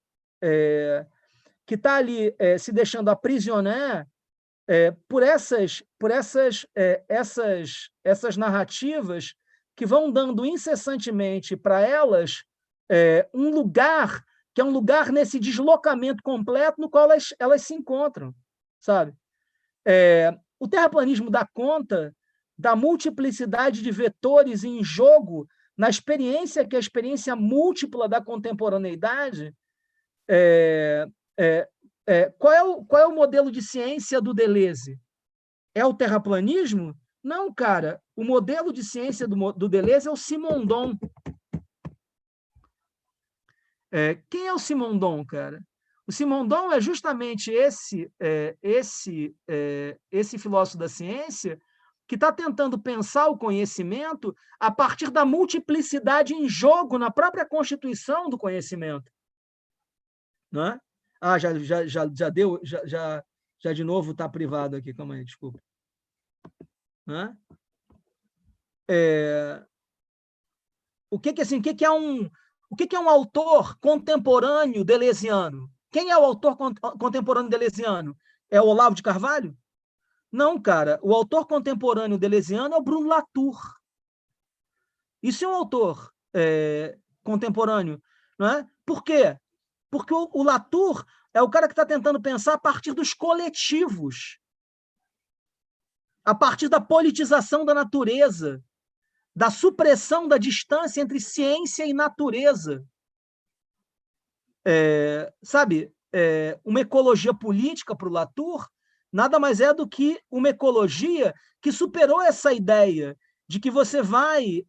que está ali se deixando aprisionar por essas narrativas que vão dando incessantemente para elas um lugar que é um lugar nesse deslocamento completo no qual elas se encontram, sabe? O terraplanismo dá conta da multiplicidade de vetores em jogo na experiência, que é a experiência múltipla da contemporaneidade. Qual é o modelo de ciência do Deleuze? É o terraplanismo? Não, cara. O modelo de ciência do Deleuze é o Simondon. Quem é o Simondon, cara? O Simondon é justamente esse filósofo da ciência que está tentando pensar o conhecimento a partir da multiplicidade em jogo na própria constituição do conhecimento. Não é? Já deu, já de novo está privado aqui, calma aí, desculpa. Não é? O que é um autor contemporâneo deleuziano? Quem é o autor contemporâneo deleuziano? É o Olavo de Carvalho? Não, cara. O autor contemporâneo deleuziano é o Bruno Latour. Isso é um autor contemporâneo. Não é? Por quê? Porque o Latour é o cara que está tentando pensar a partir dos coletivos, a partir da politização da natureza, da supressão da distância entre ciência e natureza. Sabe, uma ecologia política para o Latour nada mais é do que uma ecologia que superou essa ideia de que você vai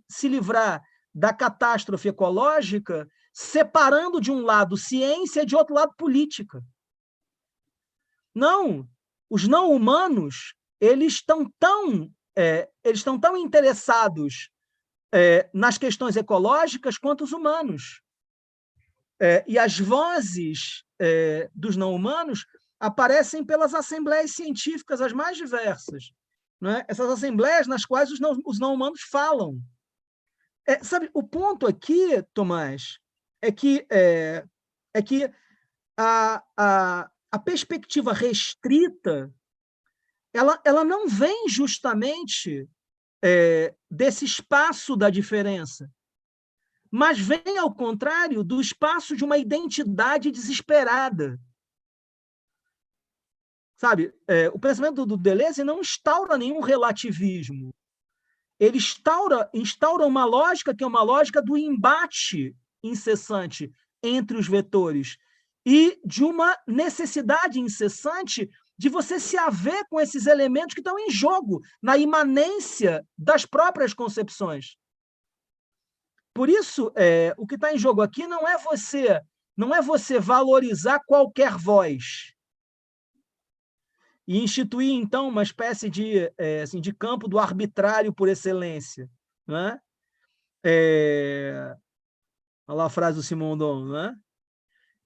se livrar da catástrofe ecológica separando de um lado ciência e de outro lado política. Não, os não humanos eles estão tão interessados nas questões ecológicas quanto os humanos. E as vozes dos não-humanos aparecem pelas assembleias científicas as mais diversas. Não é? Essas assembleias nas quais os não-humanos falam. Sabe, o ponto aqui, Tomás, é que a perspectiva restrita ela não vem justamente desse espaço da diferença, mas vem, ao contrário, do espaço de uma identidade desesperada. Sabe, o pensamento do Deleuze não instaura nenhum relativismo. Ele instaura uma lógica que é uma lógica do embate incessante entre os vetores e de uma necessidade incessante de você se haver com esses elementos que estão em jogo, na imanência das próprias concepções. Por isso, o que está em jogo aqui não é você valorizar qualquer voz e instituir, então, uma espécie de campo do arbitrário por excelência. Não é? Olha lá a frase do Simondon. Não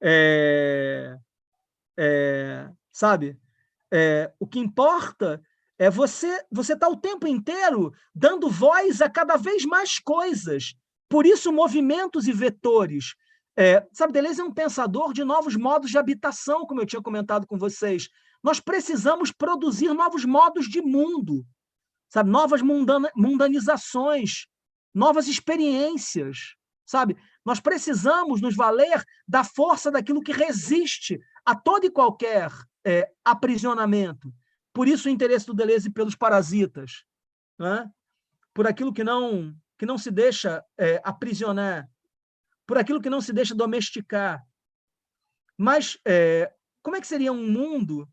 é? Sabe? O que importa é você estar o tempo inteiro dando voz a cada vez mais coisas. Por isso, movimentos e vetores. Sabe, Deleuze é um pensador de novos modos de habitação, como eu tinha comentado com vocês. Nós precisamos produzir novos modos de mundo, sabe? Novas mundanizações, novas experiências, sabe? Nós precisamos nos valer da força daquilo que resiste a todo e qualquer aprisionamento. Por isso o interesse do Deleuze pelos parasitas, né? Por aquilo que não se deixa aprisionar, por aquilo que não se deixa domesticar. Mas como é que seria um mundo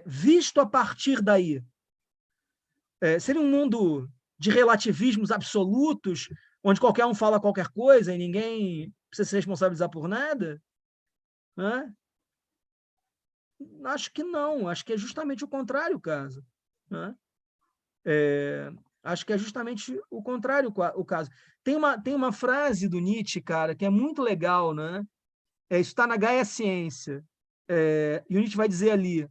visto a partir daí? Seria um mundo de relativismos absolutos, onde qualquer um fala qualquer coisa e ninguém precisa se responsabilizar por nada? Né? Acho que não. Acho que é justamente o contrário o caso. Né? Acho que é justamente o contrário o caso. Tem uma frase do Nietzsche, cara, que é muito legal, né? Isso está na Gaia Ciência. E o Nietzsche vai dizer ali: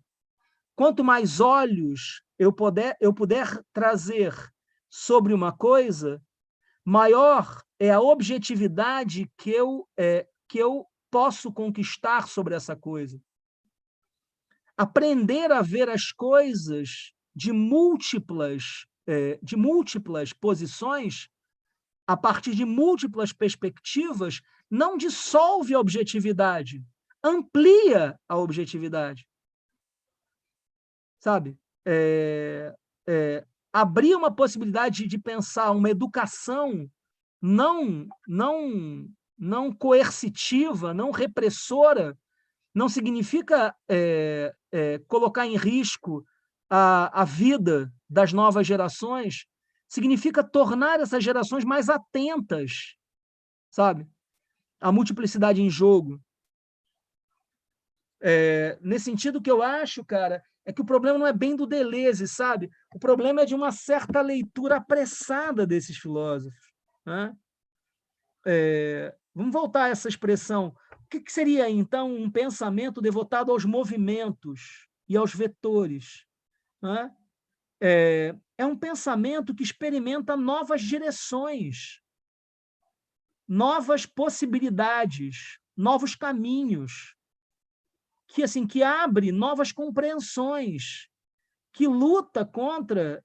quanto mais olhos eu puder trazer sobre uma coisa, maior é a objetividade que eu posso conquistar sobre essa coisa. Aprender a ver as coisas de múltiplas posições a partir de múltiplas perspectivas, não dissolve a objetividade, amplia a objetividade. Sabe? Abrir uma possibilidade de pensar uma educação não coercitiva, não repressora, não significa colocar em risco a vida das novas gerações, significa tornar essas gerações mais atentas, sabe? A multiplicidade em jogo. Nesse sentido, que eu acho, cara, é que o problema não é bem do Deleuze, sabe? O problema é de uma certa leitura apressada desses filósofos, né? Vamos voltar a essa expressão. O que seria, então, um pensamento devotado aos movimentos e aos vetores, né? É um pensamento que experimenta novas direções, novas possibilidades, novos caminhos, que abre novas compreensões, que luta contra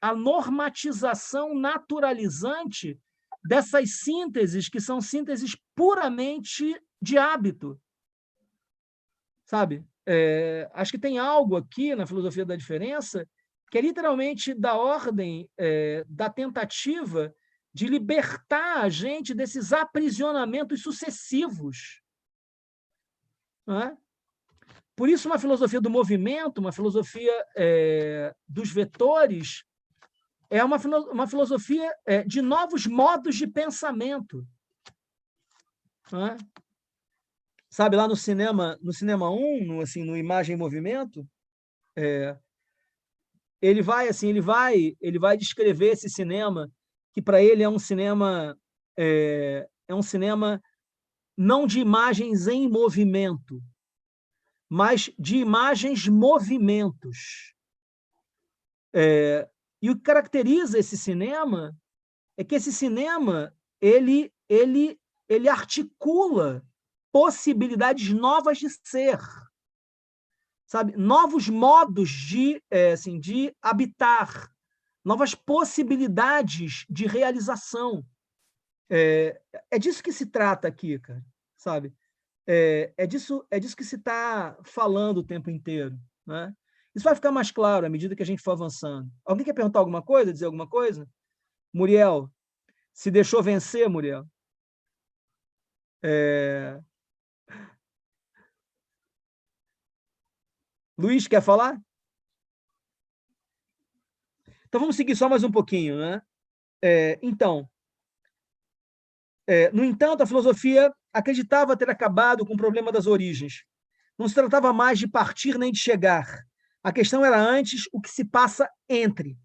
a normatização naturalizante dessas sínteses, que são sínteses puramente de hábito. Sabe? Acho que tem algo aqui na filosofia da diferença que é literalmente da ordem da tentativa de libertar a gente desses aprisionamentos sucessivos. Não é? Por isso, uma filosofia do movimento, uma filosofia dos vetores, é uma filosofia de novos modos de pensamento. Não é? Sabe, lá no cinema 1, no Imagem e Movimento, ele vai descrever esse cinema, que para ele é um cinema não de imagens em movimento, mas de imagens movimentos. E o que caracteriza esse cinema é que esse cinema ele articula possibilidades novas de ser, sabe? Novos modos de habitar, novas possibilidades de realização. É disso que se trata aqui, cara, sabe? É disso que se está falando o tempo inteiro, né? Isso vai ficar mais claro à medida que a gente for avançando. Alguém quer perguntar alguma coisa, dizer alguma coisa? Muriel, se deixou vencer, Muriel? Luiz, quer falar? Então, vamos seguir só mais um pouquinho, né? No entanto, a filosofia acreditava ter acabado com o problema das origens. Não se tratava mais de partir nem de chegar. A questão era antes o que se passa entre.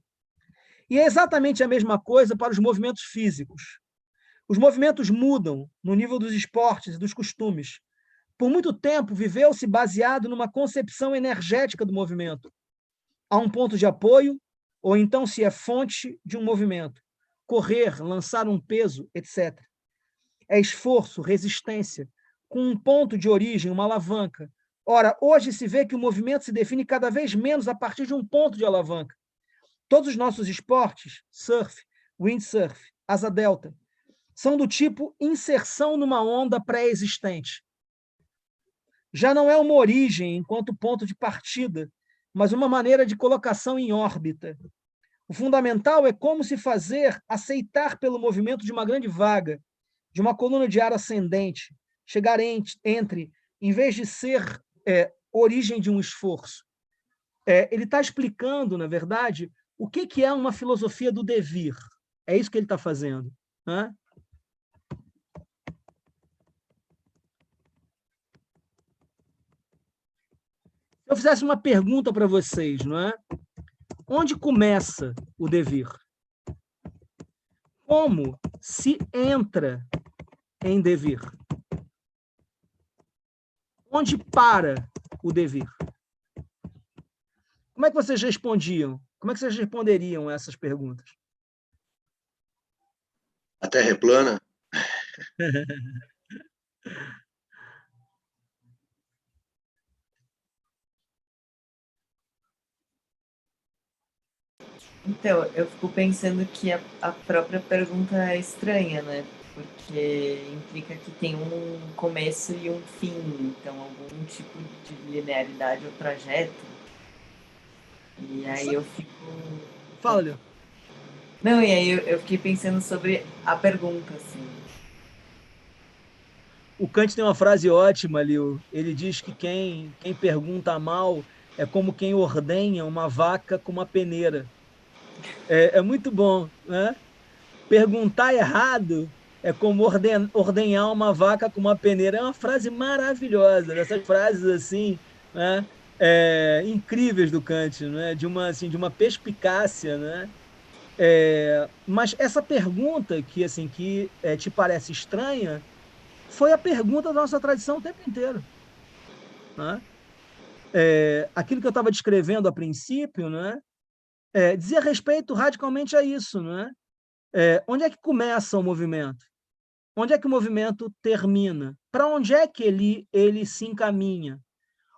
E é exatamente a mesma coisa para os movimentos físicos. Os movimentos mudam no nível dos esportes e dos costumes. Por muito tempo, viveu-se baseado numa concepção energética do movimento. Há um ponto de apoio, ou então se é fonte de um movimento. Correr, lançar um peso, etc. É esforço, resistência, com um ponto de origem, uma alavanca. Ora, hoje se vê que o movimento se define cada vez menos a partir de um ponto de alavanca. Todos os nossos esportes, surf, windsurf, asa delta, são do tipo inserção numa onda pré-existente. Já não é uma origem enquanto ponto de partida, mas uma maneira de colocação em órbita. O fundamental é como se fazer aceitar pelo movimento de uma grande vaga, de uma coluna de ar ascendente, chegar entre, em vez de ser origem de um esforço. Ele está explicando, na verdade, o que é uma filosofia do devir. É isso que ele está fazendo, né? Se eu fizesse uma pergunta para vocês, não é? Onde começa o devir? Como se entra em devir? Onde para o devir? Como é que vocês respondiam? Como é que vocês responderiam a essas perguntas? A Terra é plana? Então, eu fico pensando que a própria pergunta é estranha, né? Porque implica que tem um começo e um fim, então algum tipo de linearidade ou trajeto. E aí eu fico. Fala, Léo. Não, e aí eu fiquei pensando sobre a pergunta, assim. O Kant tem uma frase ótima, Liu. Ele diz que quem pergunta mal é como quem ordenha uma vaca com uma peneira. É muito bom, né? Perguntar errado é como ordenhar uma vaca com uma peneira. É uma frase maravilhosa, dessas frases assim, né? Incríveis do Kant, né? De uma perspicácia, né? Mas essa pergunta que te parece estranha foi a pergunta da nossa tradição o tempo inteiro, né? Aquilo que eu estava descrevendo a princípio, né? Dizia respeito radicalmente a isso, né? Onde é que começa o movimento? Onde é que o movimento termina? Para onde é que ele se encaminha?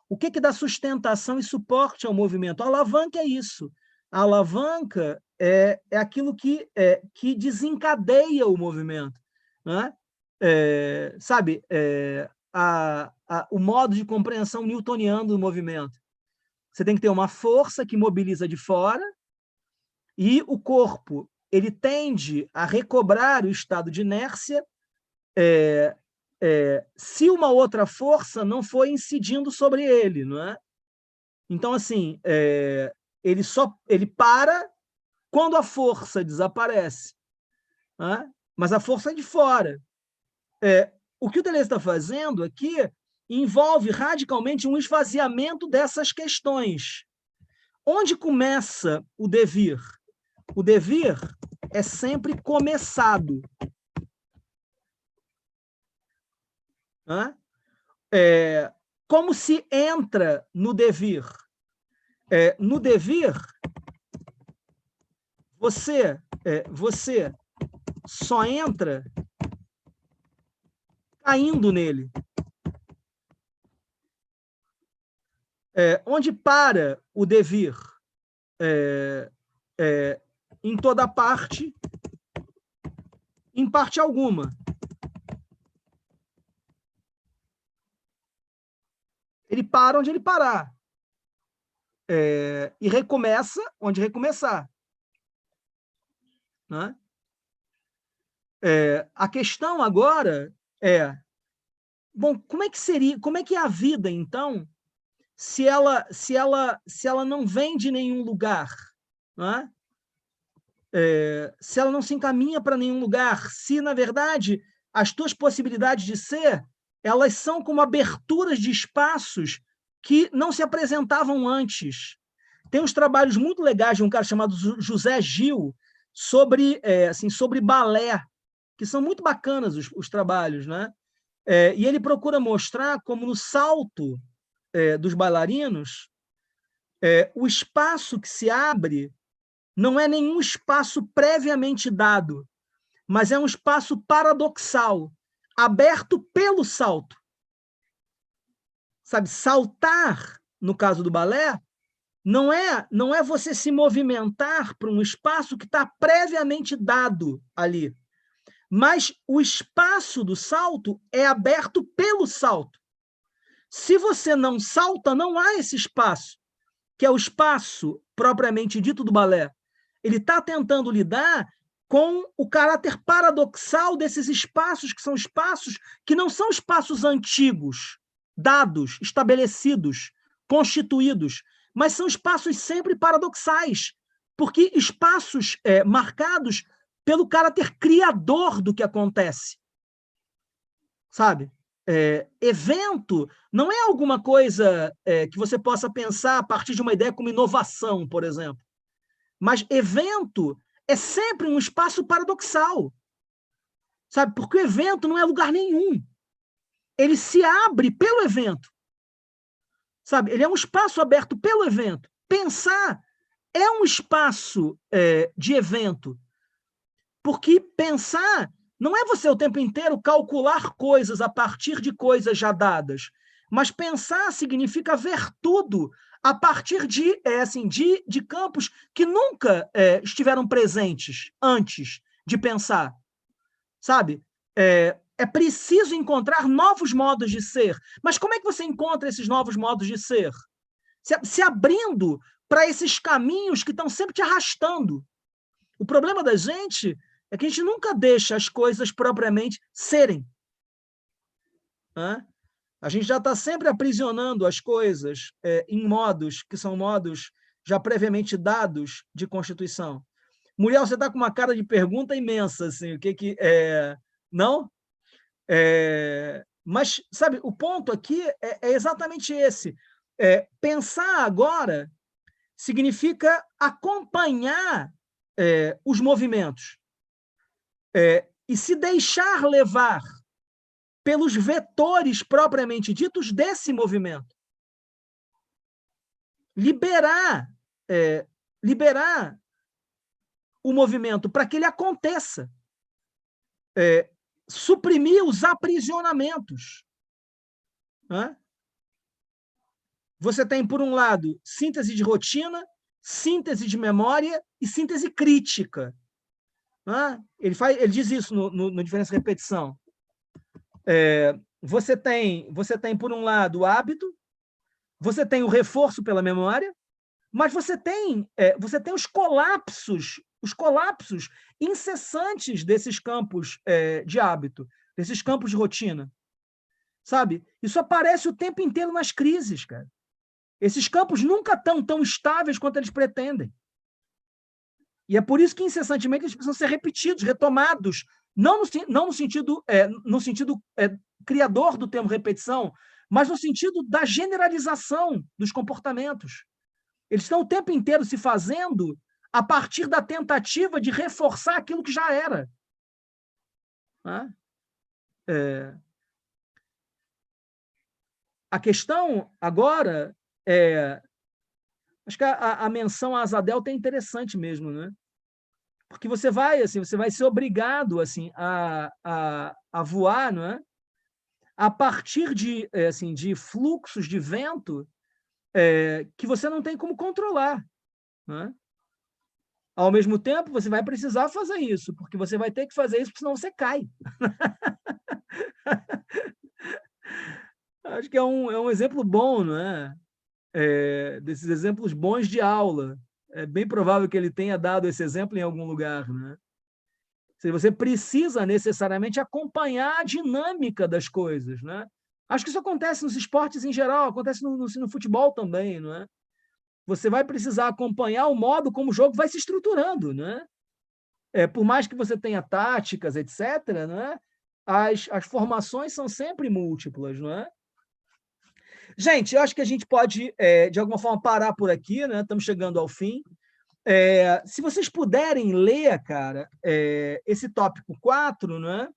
O que dá sustentação e suporte ao movimento? A alavanca é isso. A alavanca é aquilo que desencadeia o movimento, né? Sabe, o modo de compreensão newtoniano do movimento. Você tem que ter uma força que mobiliza de fora e o corpo ele tende a recobrar o estado de inércia se uma outra força não for incidindo sobre ele, não é? Então, assim, ele para quando a força desaparece, né? Mas a força é de fora. O que o Deleuze está fazendo aqui envolve radicalmente um esvaziamento dessas questões. Onde começa o devir? O devir é sempre começado. Né? Como se entra no devir? No devir, você só entra caindo nele. Onde para o devir? Em toda parte, em parte alguma. Ele para onde ele parar. E recomeça onde recomeçar. Né? A questão agora bom, como é que é a vida, então, se ela não vem de nenhum lugar? Né? Se ela não se encaminha para nenhum lugar, se, na verdade, as tuas possibilidades de ser, elas são como aberturas de espaços que não se apresentavam antes. Tem uns trabalhos muito legais de um cara chamado José Gil sobre balé, que são muito bacanas os trabalhos, né? E ele procura mostrar como no salto dos bailarinos, o espaço que se abre não é nenhum espaço previamente dado, mas é um espaço paradoxal, aberto pelo salto. Sabe, saltar, no caso do balé, não é você se movimentar para um espaço que está previamente dado ali, mas o espaço do salto é aberto pelo salto. Se você não salta, não há esse espaço, que é o espaço propriamente dito do balé. Ele está tentando lidar com o caráter paradoxal desses espaços, que são espaços que não são espaços antigos, dados, estabelecidos, constituídos, mas são espaços sempre paradoxais, porque espaços marcados pelo caráter criador do que acontece. Sabe? Evento não é alguma coisa que você possa pensar a partir de uma ideia como inovação, por exemplo. Mas evento é sempre um espaço paradoxal. Sabe? Porque o evento não é lugar nenhum. Ele se abre pelo evento. Sabe? Ele é um espaço aberto pelo evento. Pensar é um espaço de evento. Porque pensar não é você o tempo inteiro calcular coisas a partir de coisas já dadas, mas pensar significa ver tudo a partir de campos que nunca estiveram presentes antes de pensar, sabe? É preciso encontrar novos modos de ser. Mas como é que você encontra esses novos modos de ser? Se abrindo para esses caminhos que estão sempre te arrastando. O problema da gente é que a gente nunca deixa as coisas propriamente serem. A gente já está sempre aprisionando as coisas em modos que são modos já previamente dados de constituição. Muriel, você está com uma cara de pergunta imensa, assim, o que não? Mas, sabe, o ponto aqui é exatamente esse. Pensar agora significa acompanhar os movimentos e se deixar levar pelos vetores propriamente ditos desse movimento. Liberar o movimento para que ele aconteça. Suprimir os aprisionamentos. Você tem, por um lado, síntese de rotina, síntese de memória e síntese crítica. Ele diz isso no Diferença e Repetição. Você tem, por um lado, o hábito, você tem o reforço pela memória, mas você tem os colapsos incessantes desses campos de hábito, desses campos de rotina. Sabe? Isso aparece o tempo inteiro nas crises, cara. Esses campos nunca estão tão estáveis quanto eles pretendem. E é por isso que, incessantemente, eles precisam ser repetidos, retomados, não no sentido criador do termo repetição, mas no sentido da generalização dos comportamentos. Eles estão o tempo inteiro se fazendo a partir da tentativa de reforçar aquilo que já era. A questão agora acho que a menção a Asa Delta é interessante mesmo, né? Porque você vai ser obrigado a voar, não é? A partir de fluxos de vento que você não tem como controlar, não é? Ao mesmo tempo, você vai precisar fazer isso, porque você vai ter que fazer isso, porque senão você cai. Acho que é um exemplo bom, não é? Desses exemplos bons de aula. É bem provável que ele tenha dado esse exemplo em algum lugar, né? Você precisa necessariamente acompanhar a dinâmica das coisas, né? Acho que isso acontece nos esportes em geral, acontece no futebol também, não é? Você vai precisar acompanhar o modo como o jogo vai se estruturando, né? Por mais que você tenha táticas, etc., né? As formações são sempre múltiplas, não é? Gente, eu acho que a gente pode, de alguma forma, parar por aqui, né? Estamos chegando ao fim. Se vocês puderem ler, cara, esse tópico 4, né?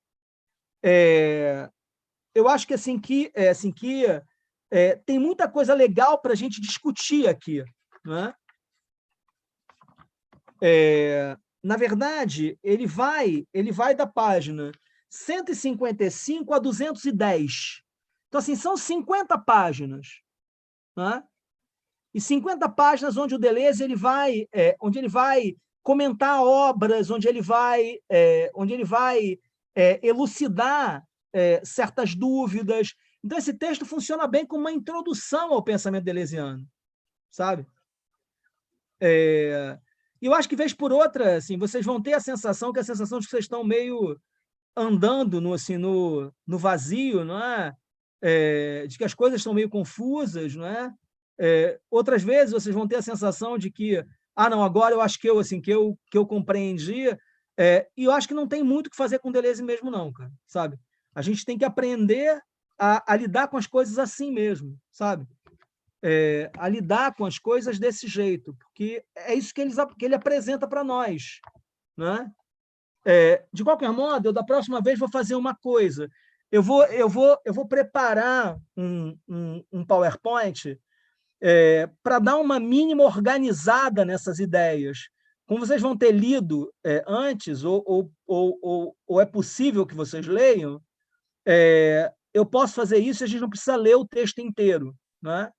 Eu acho que tem muita coisa legal para a gente discutir aqui, né? Na verdade, ele vai da página 155 a 210. Então, assim, são 50 páginas, né? E 50 páginas onde o Deleuze ele vai comentar obras, onde ele vai elucidar certas dúvidas. Então, esse texto funciona bem como uma introdução ao pensamento deleuziano, sabe? Eu acho que, vez por outra, assim, vocês vão ter a sensação de que vocês estão meio andando no vazio, não é? De que as coisas estão meio confusas, não é? Outras vezes vocês vão ter a sensação de que, não, agora eu acho que eu compreendi, e eu acho que não tem muito o que fazer com Deleuze mesmo, não, cara, sabe? A gente tem que aprender a lidar com as coisas assim mesmo, sabe? A lidar com as coisas desse jeito, porque é isso que ele apresenta para nós, né? De qualquer modo, eu da próxima vez vou fazer uma coisa. Eu vou preparar um PowerPoint para dar uma mínima organizada nessas ideias. Como vocês vão ter lido antes, ou é possível que vocês leiam, eu posso fazer isso e a gente não precisa ler o texto inteiro, né?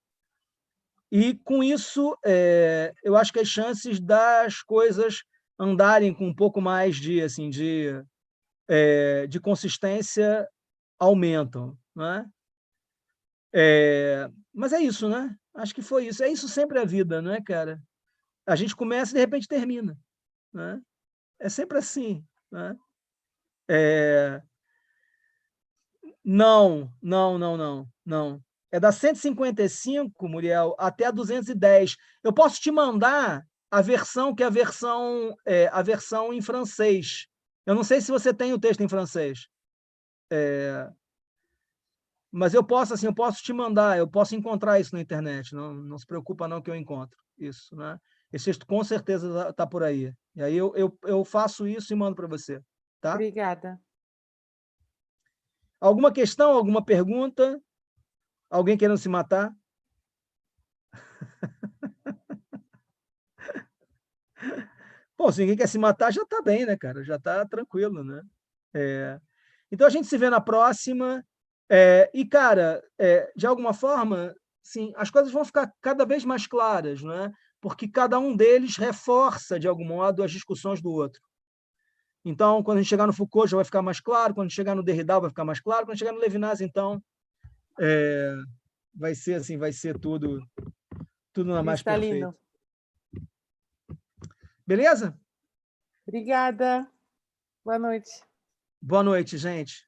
E, com isso, eu acho que as chances das coisas andarem com um pouco mais de consistência aumentam, né? Mas é isso, né? Acho que foi isso. É isso sempre a vida, não é, cara? A gente começa e, de repente, termina, né? É sempre assim, né? Não, não, não, não, não. É da 155, Muriel, até a 210. Eu posso te mandar a versão que é a versão em francês. Eu não sei se você tem o texto em francês. Mas eu posso te mandar, eu posso encontrar isso na internet. Não, não se preocupa não que eu encontro isso, né? Esse texto com certeza está por aí. E aí eu faço isso e mando para você, tá? Obrigada. Alguma questão, alguma pergunta? Alguém querendo se matar? Pô, se ninguém quer se matar, já está bem, né, cara? Já está tranquilo, né? Então, a gente se vê na próxima. E, cara, de alguma forma, sim, as coisas vão ficar cada vez mais claras, não é? Porque cada um deles reforça, de algum modo, as discussões do outro. Então, quando a gente chegar no Foucault, já vai ficar mais claro, quando chegar no Derrida, vai ficar mais claro, quando chegar no Levinas, então, vai ser assim, vai ser tudo na mais perfeito. Cristalino. Beleza? Obrigada. Boa noite. Boa noite, gente.